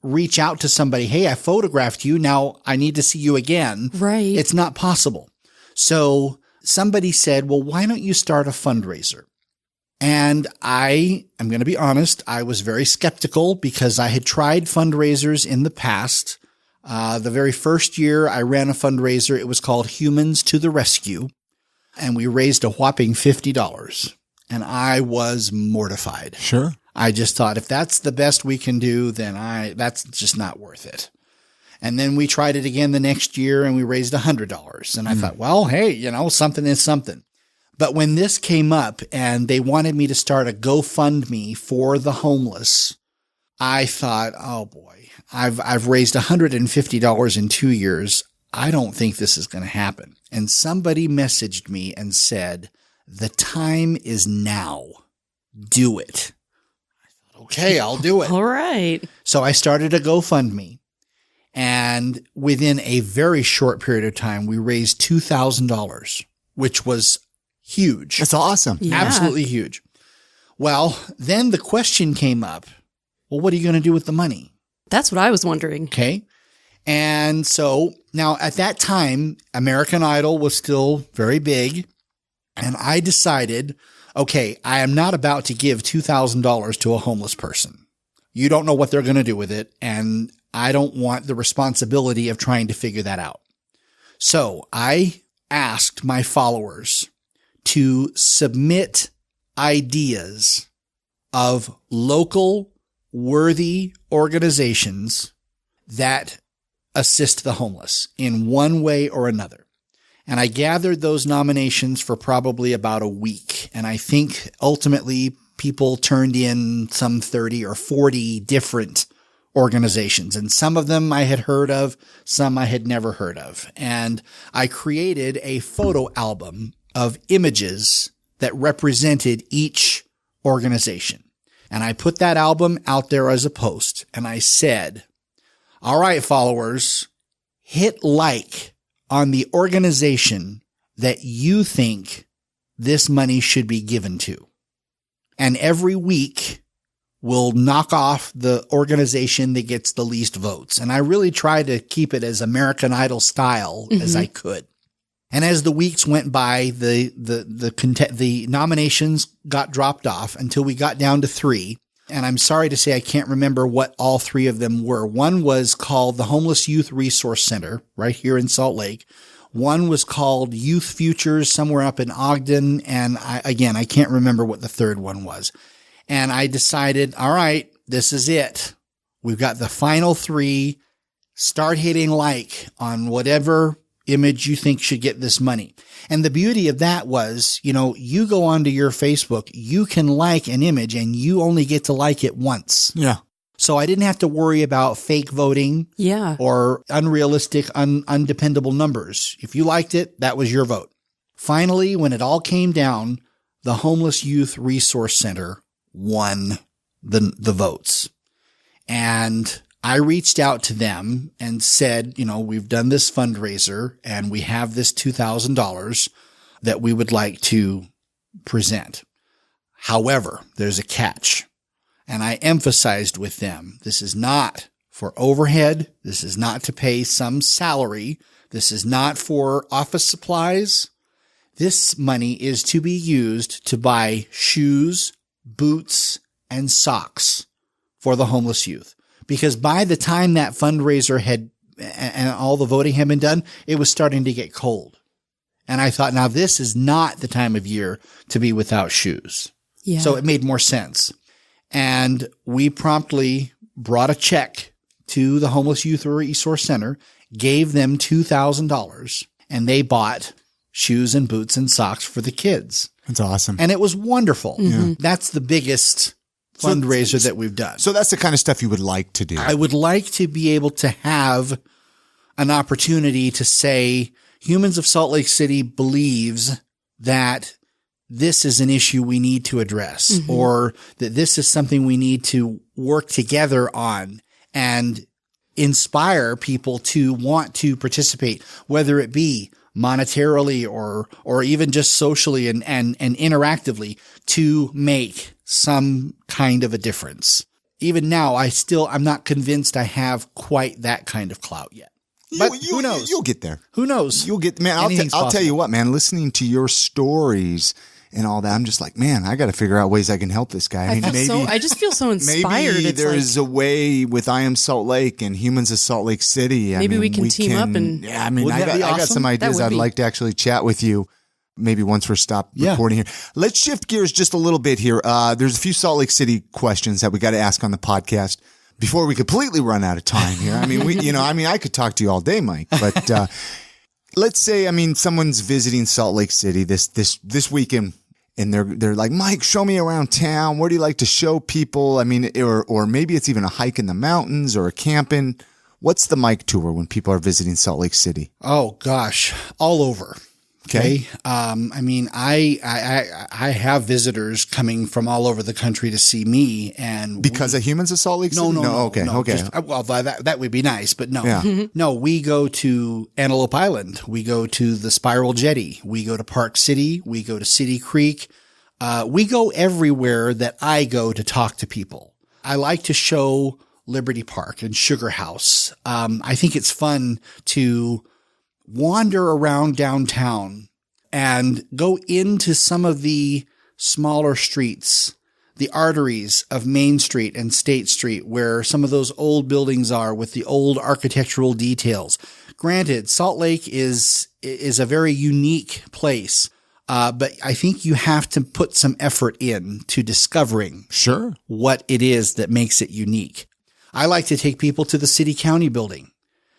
Speaker 3: reach out to somebody. Hey, I photographed you. Now I need to see you again.
Speaker 2: Right.
Speaker 3: It's not possible. So somebody said, well, why don't you start a fundraiser? And I am going to be honest, I was very skeptical because I had tried fundraisers in the past. The very first year I ran a fundraiser, it was called Humans to the Rescue, and we raised a whopping $50. And I was mortified.
Speaker 1: Sure.
Speaker 3: I just thought, if that's the best we can do, then that's just not worth it. And then we tried it again the next year and we raised $100. And I thought, well, hey, something is something. But when this came up and they wanted me to start a GoFundMe for the homeless, I thought, oh boy, I've raised $150 in 2 years. I don't think this is going to happen. And somebody messaged me and said, the time is now. Do it. I thought, okay, I'll do it.
Speaker 2: All right.
Speaker 3: So I started a GoFundMe. And within a very short period of time, we raised $2,000, which was huge.
Speaker 1: That's awesome.
Speaker 2: Yeah.
Speaker 3: Absolutely huge. Well, then the question came up, well, what are you going to do with the money?
Speaker 2: That's what I was wondering.
Speaker 3: Okay. And so now at that time, American Idol was still very big. And I decided, okay, I am not about to give $2,000 to a homeless person. You don't know what they're going to do with it. And I don't want the responsibility of trying to figure that out. So I asked my followers to submit ideas of local worthy organizations that assist the homeless in one way or another. And I gathered those nominations for probably about a week. And I think ultimately people turned in some 30 or 40 different organizations. And some of them I had heard of, some I had never heard of. And I created a photo album of images that represented each organization. And I put that album out there as a post. And I said, all right, followers, hit like on the organization that you think this money should be given to. And every week we'll knock off the organization that gets the least votes. And I really tried to keep it as American Idol style as I could. And as the weeks went by, the nominations got dropped off until we got down to 3. And I'm sorry to say I can't remember what all 3 of them were. One was called the Homeless Youth Resource Center right here in Salt Lake. One was called Youth Futures somewhere up in Ogden. And I can't remember what the third one was. And I decided, all right, this is it. We've got the final 3. Start hitting like on whatever image you think should get this money. And the beauty of that was, you go onto your Facebook, you can like an image and you only get to like it once.
Speaker 1: Yeah.
Speaker 3: So I didn't have to worry about fake voting or unrealistic, undependable numbers. If you liked it, that was your vote. Finally, when it all came down, the Homeless Youth Resource Center won the votes. And I reached out to them and said, we've done this fundraiser and we have this $2,000 that we would like to present. However, there's a catch. And I emphasized with them, this is not for overhead. This is not to pay some salary. This is not for office supplies. This money is to be used to buy shoes, boots, and socks for the homeless youth. Because by the time that fundraiser and all the voting had been done, it was starting to get cold. And I thought, now this is not the time of year to be without shoes.
Speaker 2: Yeah.
Speaker 3: So it made more sense. And we promptly brought a check to the Homeless Youth Resource Center, gave them $2,000, and they bought shoes and boots and socks for the kids.
Speaker 1: That's awesome.
Speaker 3: And it was wonderful. Mm-hmm. That's the biggest fundraiser that we've done.
Speaker 1: So that's the kind of stuff you would like to do.
Speaker 3: I would like to be able to have an opportunity to say Humans of Salt Lake City believes that this is an issue we need to address, or that this is something we need to work together on and inspire people to want to participate, whether it be monetarily or even just socially and interactively, to make some kind of a difference. Even now, I'm not convinced I have quite that kind of clout yet. But who knows?
Speaker 1: You'll get there.
Speaker 3: Who knows?
Speaker 1: You'll get, man, I'll tell you what, man, listening to your stories and all that, I'm just like, man, I got to figure out ways I can help this guy.
Speaker 2: I just feel so inspired.
Speaker 1: Maybe there's a way with I Am Salt Lake and Humans of Salt Lake City.
Speaker 2: Maybe we can team up and.
Speaker 1: Yeah, I got some ideas I'd like to actually chat with you. Maybe once we're stopped recording here. Let's shift gears just a little bit here. There's a few Salt Lake City questions that we got to ask on the podcast before we completely run out of time here. I mean, I could talk to you all day, Mike, but let's say, someone's visiting Salt Lake City this weekend. And they're like, Mike, show me around town. Where do you like to show people? Or maybe it's even a hike in the mountains or a camping. What's the Mike tour when people are visiting Salt Lake City?
Speaker 3: Oh gosh, all over. Okay. I mean, I have visitors coming from all over the country to see me, and
Speaker 1: Because of Humans of Salt Lake City?
Speaker 3: No.
Speaker 1: Okay.
Speaker 3: Well, that would be nice, but no.
Speaker 1: Yeah.
Speaker 3: No, we go to Antelope Island. We go to the Spiral Jetty. We go to Park City. We go to City Creek. We go everywhere that I go to talk to people. I like to show Liberty Park and Sugar House. I think it's fun to wander around downtown and go into some of the smaller streets, the arteries of Main Street and State Street, where some of those old buildings are with the old architectural details. Granted, Salt Lake is a very unique place, but I think you have to put some effort in to discovering what it is that makes it unique. I like to take people to the city county building.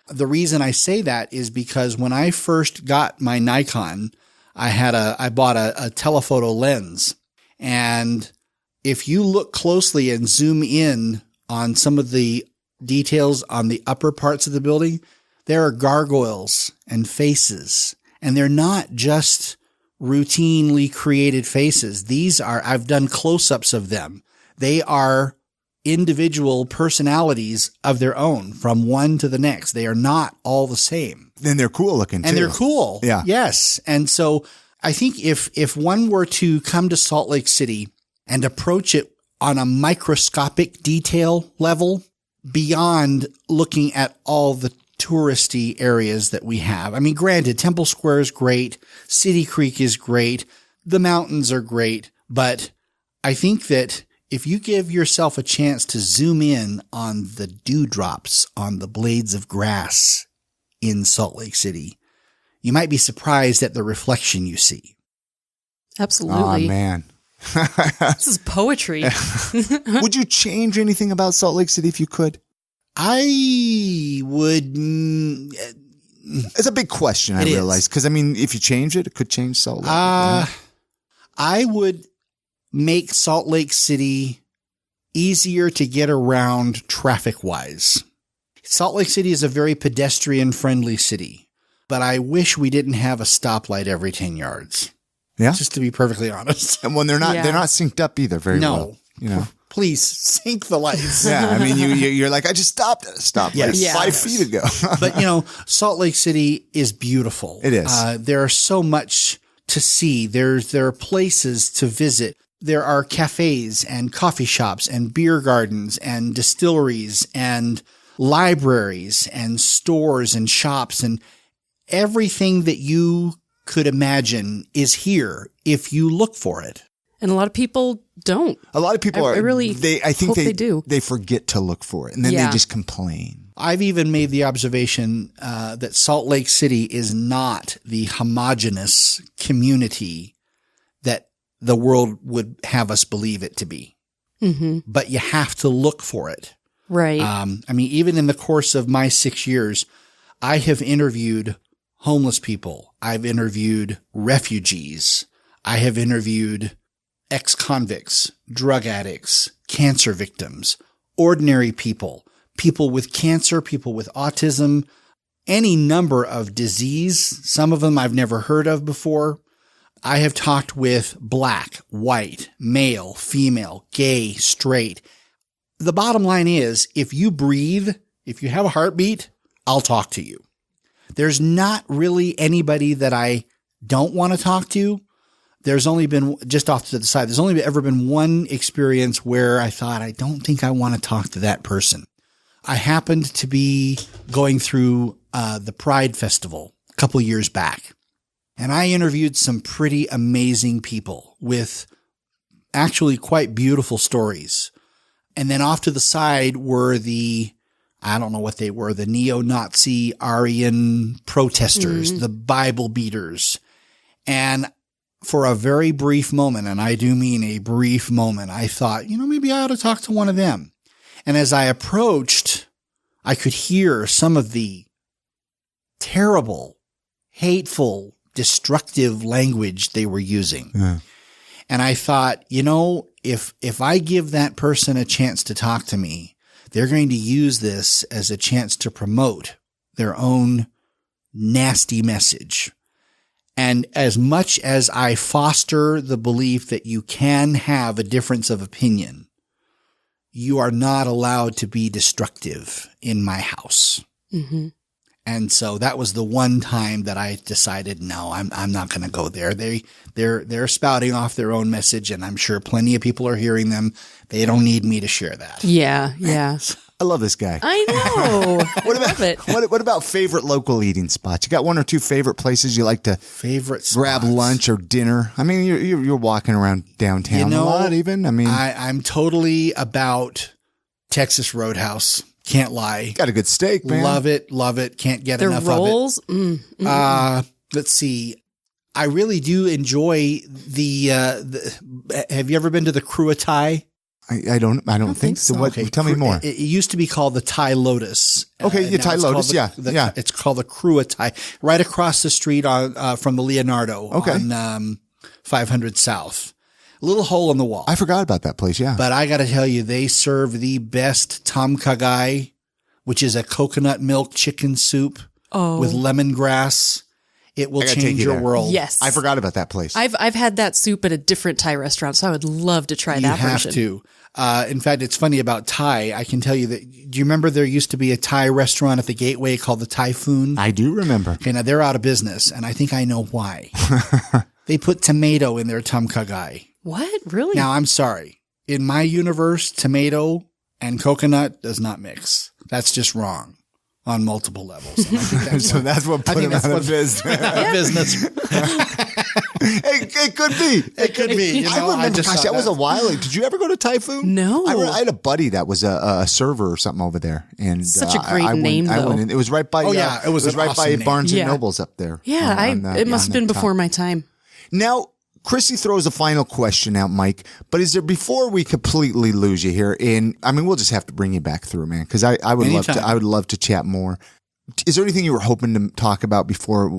Speaker 3: The reason I say that is because when I first got my Nikon, I bought a telephoto lens. And if you look closely and zoom in on some of the details on the upper parts of the building, there are gargoyles and faces. And they're not just routinely created faces. I've done close-ups of them. They are individual personalities of their own from one to the next. They are not all the same.
Speaker 1: And they're cool looking too.
Speaker 3: And they're cool.
Speaker 1: Yeah.
Speaker 3: Yes. And so I think if one were to come to Salt Lake City and approach it on a microscopic detail level beyond looking at all the touristy areas that we have. I mean, granted, Temple Square is great. City Creek is great. The mountains are great. But I think that if you give yourself a chance to zoom in on the dewdrops on the blades of grass in Salt Lake City, you might be surprised at the reflection you see.
Speaker 2: Absolutely.
Speaker 1: Oh, man.
Speaker 2: This is poetry.
Speaker 1: Would you change anything about Salt Lake City if you could?
Speaker 3: I would.
Speaker 1: It's a big question, I realize. Because, I mean, if you change it, it could change Salt Lake.
Speaker 3: I would make Salt Lake City easier to get around traffic-wise. Salt Lake City is a very pedestrian-friendly city, but I wish we didn't have a stoplight every 10 yards.
Speaker 1: Yeah?
Speaker 3: Just to be perfectly honest.
Speaker 1: And when they're not synced up either very well. You know?
Speaker 3: Please sync the lights.
Speaker 1: Yeah. I mean, you're like, I just stopped at a stoplight 5 feet ago.
Speaker 3: But, Salt Lake City is beautiful.
Speaker 1: It is.
Speaker 3: There's so much to see. There are places to visit. There are cafes and coffee shops and beer gardens and distilleries and libraries and stores and shops, and everything that you could imagine is here if you look for it.
Speaker 2: And a lot of people don't.
Speaker 1: A lot of people
Speaker 2: I think they do.
Speaker 1: They forget to look for it, and then they just complain.
Speaker 3: I've even made the observation that Salt Lake City is not the homogeneous community that the world would have us believe it to be. Mm-hmm. But you have to look for it.
Speaker 2: Right.
Speaker 3: I mean, even in the course of my 6 years, I have interviewed homeless people. I've interviewed refugees. I have interviewed ex-convicts, drug addicts, cancer victims, ordinary people, people with cancer, people with autism, any number of disease. Some of them I've never heard of before. I have talked with black, white, male, female, gay, straight. The bottom line is, if you breathe, if you have a heartbeat, I'll talk to you. There's not really anybody that I don't want to talk to. There's only been, just off to the side, there's only ever been one experience where I thought, I don't think I want to talk to that person. I happened to be going through the Pride Festival a couple years back, and I interviewed some pretty amazing people with actually quite beautiful stories. And then off to the side were I don't know what they were, the neo-Nazi Aryan protesters, the Bible beaters. And for a very brief moment, and I do mean a brief moment, I thought, maybe I ought to talk to one of them. And as I approached, I could hear some of the terrible, hateful, destructive language they were using. Yeah. And I thought, if I give that person a chance to talk to me, they're going to use this as a chance to promote their own nasty message. And as much as I foster the belief that you can have a difference of opinion, you are not allowed to be destructive in my house.
Speaker 2: Mm-hmm.
Speaker 3: And so that was the one time that I decided, no, I'm not going to go there. They're spouting off their own message, and I'm sure plenty of people are hearing them. They don't need me to share that.
Speaker 2: Yeah.
Speaker 1: I love this guy.
Speaker 2: I know.
Speaker 1: What about
Speaker 2: love it.
Speaker 1: What about favorite local eating spots? You got one or two favorite places you like to grab lunch or dinner? I mean, you're walking around downtown a lot, even. I mean,
Speaker 3: I'm totally about Texas Roadhouse. Can't lie.
Speaker 1: Got a good steak, man.
Speaker 3: Love it. Can't get
Speaker 2: Their
Speaker 3: enough
Speaker 2: rolls.
Speaker 3: of it. Let's see. I really do enjoy the have you ever been to the Cruatai?
Speaker 1: I don't think so. What?
Speaker 3: Okay,
Speaker 1: Tell me more.
Speaker 3: It used to be called the Thai Lotus.
Speaker 1: Okay, Thai Lotus. Yeah.
Speaker 3: It's called the Cruatai, right across the street from the Leonardo.
Speaker 1: Okay.
Speaker 3: On 500 South. A little hole in the wall.
Speaker 1: I forgot about that place. Yeah.
Speaker 3: But I got to tell you, they serve the best tom kha gai, which is a coconut milk chicken soup with lemongrass. It will change your world.
Speaker 2: Yes.
Speaker 1: I forgot about that place.
Speaker 2: I've had that soup at a different Thai restaurant, so I would love to try that version.
Speaker 3: You have to. In fact, it's funny about Thai. I can tell you that, do you remember there used to be a Thai restaurant at the Gateway called the Typhoon?
Speaker 1: I do remember.
Speaker 3: Okay, now they're out of business, and I think I know why. They put tomato in their tom kha gai.
Speaker 2: What? Really?
Speaker 3: Now, I'm sorry. In my universe, tomato and coconut does not mix. That's just wrong on multiple levels.
Speaker 1: So that's what put him out of business. It could be.
Speaker 3: It could be. You know,
Speaker 1: I remember, gosh, that was a while ago. Did you ever go to Typhoon?
Speaker 2: No.
Speaker 1: I had a buddy that was a server or something over there. And
Speaker 2: such a great name, though.
Speaker 1: It was right by,
Speaker 3: it was
Speaker 1: right
Speaker 3: awesome
Speaker 1: by Barnes
Speaker 3: name.
Speaker 1: and Noble's up there.
Speaker 2: Yeah, it must have been before my time.
Speaker 1: Now, Chrissy throws a final question out, Mike, but is there, before we completely lose you here, we'll just have to bring you back through, man, because I would love to chat more. Is there anything you were hoping to talk about before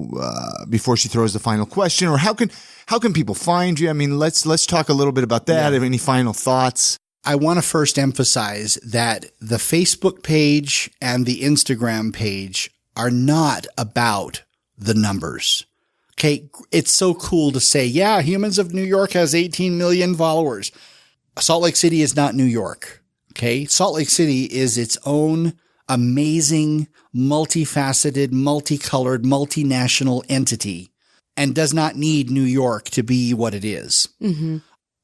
Speaker 1: she throws the final question, or how can people find you? I mean, let's talk a little bit about that. Have any final thoughts?
Speaker 3: I want to first emphasize that the Facebook page and the Instagram page are not about the numbers. Okay, it's so cool to say, yeah, Humans of New York has 18 million followers. Salt Lake City is not New York. Okay, Salt Lake City is its own amazing, multifaceted, multicolored, multinational entity and does not need New York to be what it is.
Speaker 2: Mm-hmm.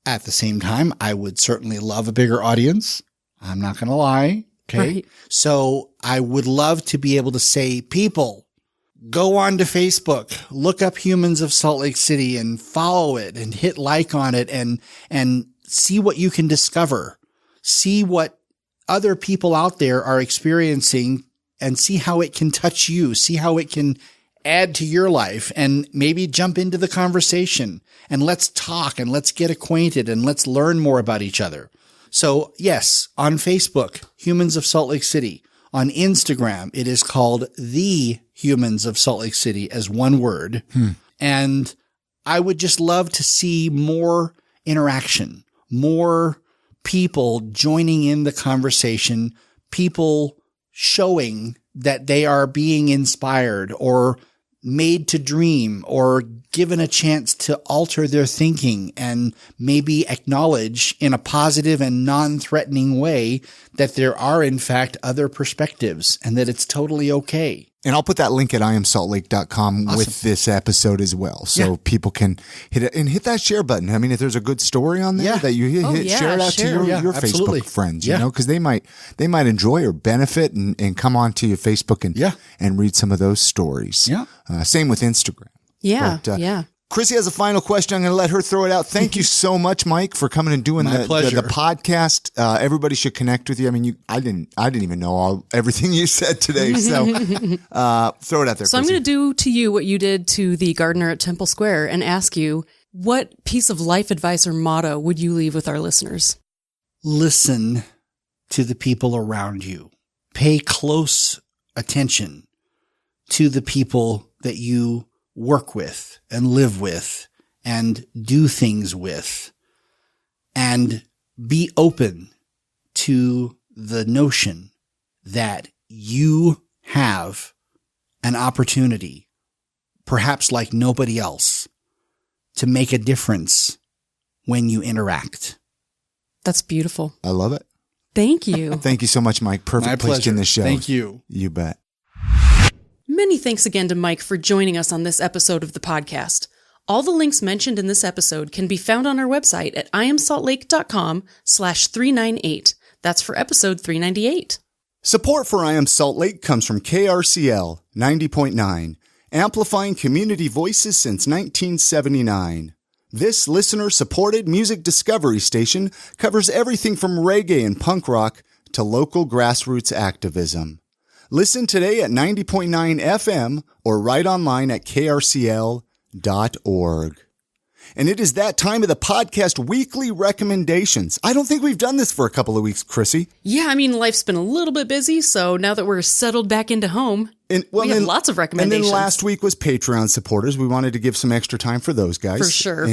Speaker 3: At the same time, I would certainly love a bigger audience. I'm not going to lie. Okay,
Speaker 2: Right.
Speaker 3: So I would love to be able to say, people, go on to Facebook, look up Humans of Salt Lake City and follow it and hit like on it and see what you can discover. See what other people out there are experiencing and see how it can touch you. See how it can add to your life and maybe jump into the conversation and let's talk and let's get acquainted and let's learn more about each other. So yes, on Facebook, Humans of Salt Lake City. On Instagram, it is called The Humans of Salt Lake City as one word. And I would just love to see more interaction, more people joining in the conversation, people showing that they are being inspired or made to dream or given a chance to alter their thinking and maybe acknowledge in a positive and non-threatening way that there are in fact other perspectives and that it's totally okay.
Speaker 1: And I'll put that link at iamsaltlake.com
Speaker 3: Awesome.
Speaker 1: with this episode as well. So people can hit it and hit that share button. I mean, if there's a good story on there that you hit, share it out to your
Speaker 3: absolutely.
Speaker 1: Facebook friends, you know, because they might enjoy or benefit and come onto your Facebook and read some of those stories.
Speaker 3: Yeah.
Speaker 1: Same with Instagram.
Speaker 2: Yeah.
Speaker 1: But, Chrissy has a final question. I'm going to let her throw it out. Thank you so much, Mike, for coming and doing the podcast. Everybody should connect with you. I mean, I didn't even know everything you said today. So throw it out there.
Speaker 2: So I'm going to do to you what you did to the gardener at Temple Square and ask you, what piece of life advice or motto would you leave with our listeners?
Speaker 3: Listen to the people around you. Pay close attention to the people that you work with and live with and do things with, and be open to the notion that you have an opportunity perhaps like nobody else, to make a difference when you interact.
Speaker 2: That's beautiful.
Speaker 1: I love it.
Speaker 2: Thank you.
Speaker 1: Thank you so much, Mike. Perfect
Speaker 3: My
Speaker 1: place
Speaker 3: pleasure.
Speaker 1: in the show.
Speaker 3: Thank you.
Speaker 1: You bet.
Speaker 2: Many thanks again to Mike for joining us on this episode of the podcast. All the links mentioned in this episode can be found on our website at iamsaltlake.com/398. That's for episode 398.
Speaker 1: Support for I Am Salt Lake comes from KRCL 90.9, amplifying community voices since 1979. This listener-supported music discovery station covers everything from reggae and punk rock to local grassroots activism. Listen today at 90.9 FM or right online at krcl.org. And it is that time of the podcast weekly recommendations. I don't think we've done this for a couple of weeks, Chrissy.
Speaker 2: Yeah, I mean, life's been a little bit busy, so now that we're settled back into home, we have lots of recommendations.
Speaker 1: And then last week was Patreon supporters. We wanted to give some extra time for those guys.
Speaker 2: For sure.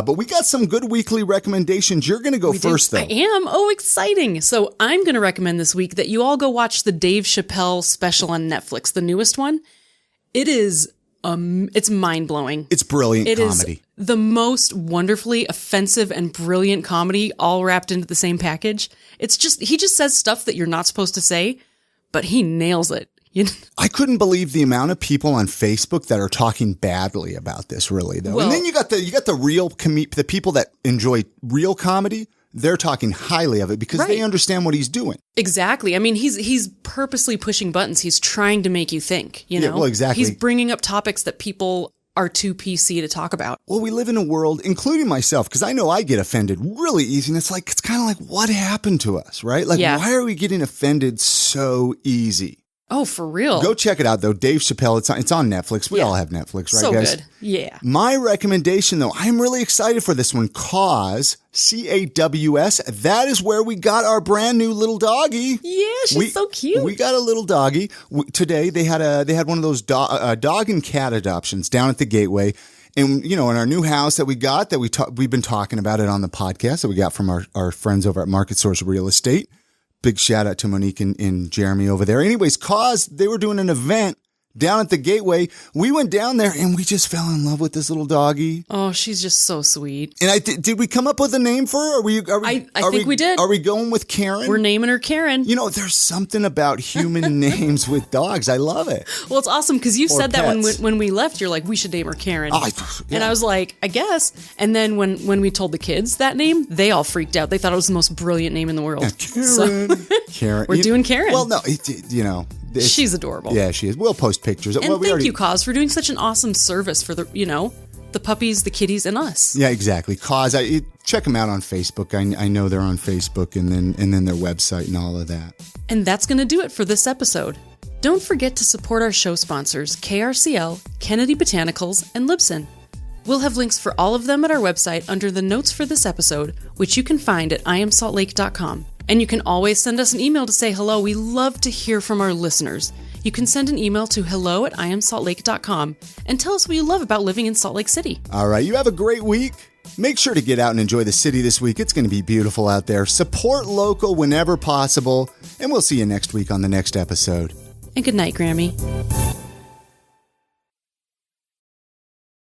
Speaker 1: But we got some good weekly recommendations. You're going to go first, though.
Speaker 2: I am. Oh, exciting. So I'm going to recommend this week that you all go watch the Dave Chappelle special on Netflix, the newest one. It is, it's mind-blowing.
Speaker 1: It's brilliant comedy.
Speaker 2: It is the most wonderfully offensive and brilliant comedy all wrapped into the same package. It's just, he just says stuff that you're not supposed to say, but he nails it.
Speaker 1: I couldn't believe the amount of people on Facebook that are talking badly about this, really, though.
Speaker 2: Well,
Speaker 1: and then you got the real the people that enjoy real comedy. They're talking highly of it because they understand what he's doing.
Speaker 2: Exactly. I mean, he's purposely pushing buttons. He's trying to make you think, you know?
Speaker 1: Yeah, well, exactly.
Speaker 2: He's bringing up topics that people are too PC to talk about.
Speaker 1: Well, we live in a world, including myself, because I know I get offended really easy. And it's kind of like, what happened to us, right? Like, why are we getting offended so easy?
Speaker 2: Oh, for real?
Speaker 1: Go check it out, though. Dave Chappelle, it's on Netflix. We all have Netflix, right,
Speaker 2: so
Speaker 1: guys?
Speaker 2: Good. Yeah.
Speaker 1: My recommendation, though, I'm really excited for this one. Caws, CAWS. That is where we got our brand new little doggy.
Speaker 2: Yeah, she's so cute.
Speaker 1: We got a little doggy. Today, they had one of those dog and cat adoptions down at the Gateway. And, in our new house that we got, we've been talking about it on the podcast that we got from our friends over at Market Source Real Estate. Big shout out to Monique and Jeremy over there. Anyways, Caws, they were doing an event down at the Gateway. We went down there and we just fell in love with this little doggy.
Speaker 2: Oh, she's just so sweet.
Speaker 1: And did we come up with a name for her?
Speaker 2: I think we did.
Speaker 1: Are we going with Karen?
Speaker 2: We're naming her Karen.
Speaker 1: There's something about human names with dogs. I love it.
Speaker 2: Well, it's awesome because you said
Speaker 1: pets.
Speaker 2: that when we left, you're like, we should name her Karen.
Speaker 1: Oh,
Speaker 2: And I was like, I guess. And then when we told the kids that name, they all freaked out. They thought it was the most brilliant name in the world.
Speaker 1: Karen. Karen.
Speaker 2: We're doing Karen.
Speaker 1: Well, no,
Speaker 2: she's adorable.
Speaker 1: Yeah, she is. We'll post pictures.
Speaker 2: And thank you, Caws, for doing such an awesome service for the puppies, the kitties, and us.
Speaker 1: Yeah, exactly. Caws, check them out on Facebook. I know they're on Facebook, and then their website and all of that.
Speaker 2: And that's going to do it for this episode. Don't forget to support our show sponsors, KRCL, Kennedy Botanicals, and Libsyn. We'll have links for all of them at our website under the notes for this episode, which you can find at iamsaltlake.com. And you can always send us an email to say hello. We love to hear from our listeners. You can send an email to hello@iamsaltlake.com and tell us what you love about living in Salt Lake City.
Speaker 1: All right, you have a great week. Make sure to get out and enjoy the city this week. It's going to be beautiful out there. Support local whenever possible, and we'll see you next week on the next episode.
Speaker 2: And good night, Grammy.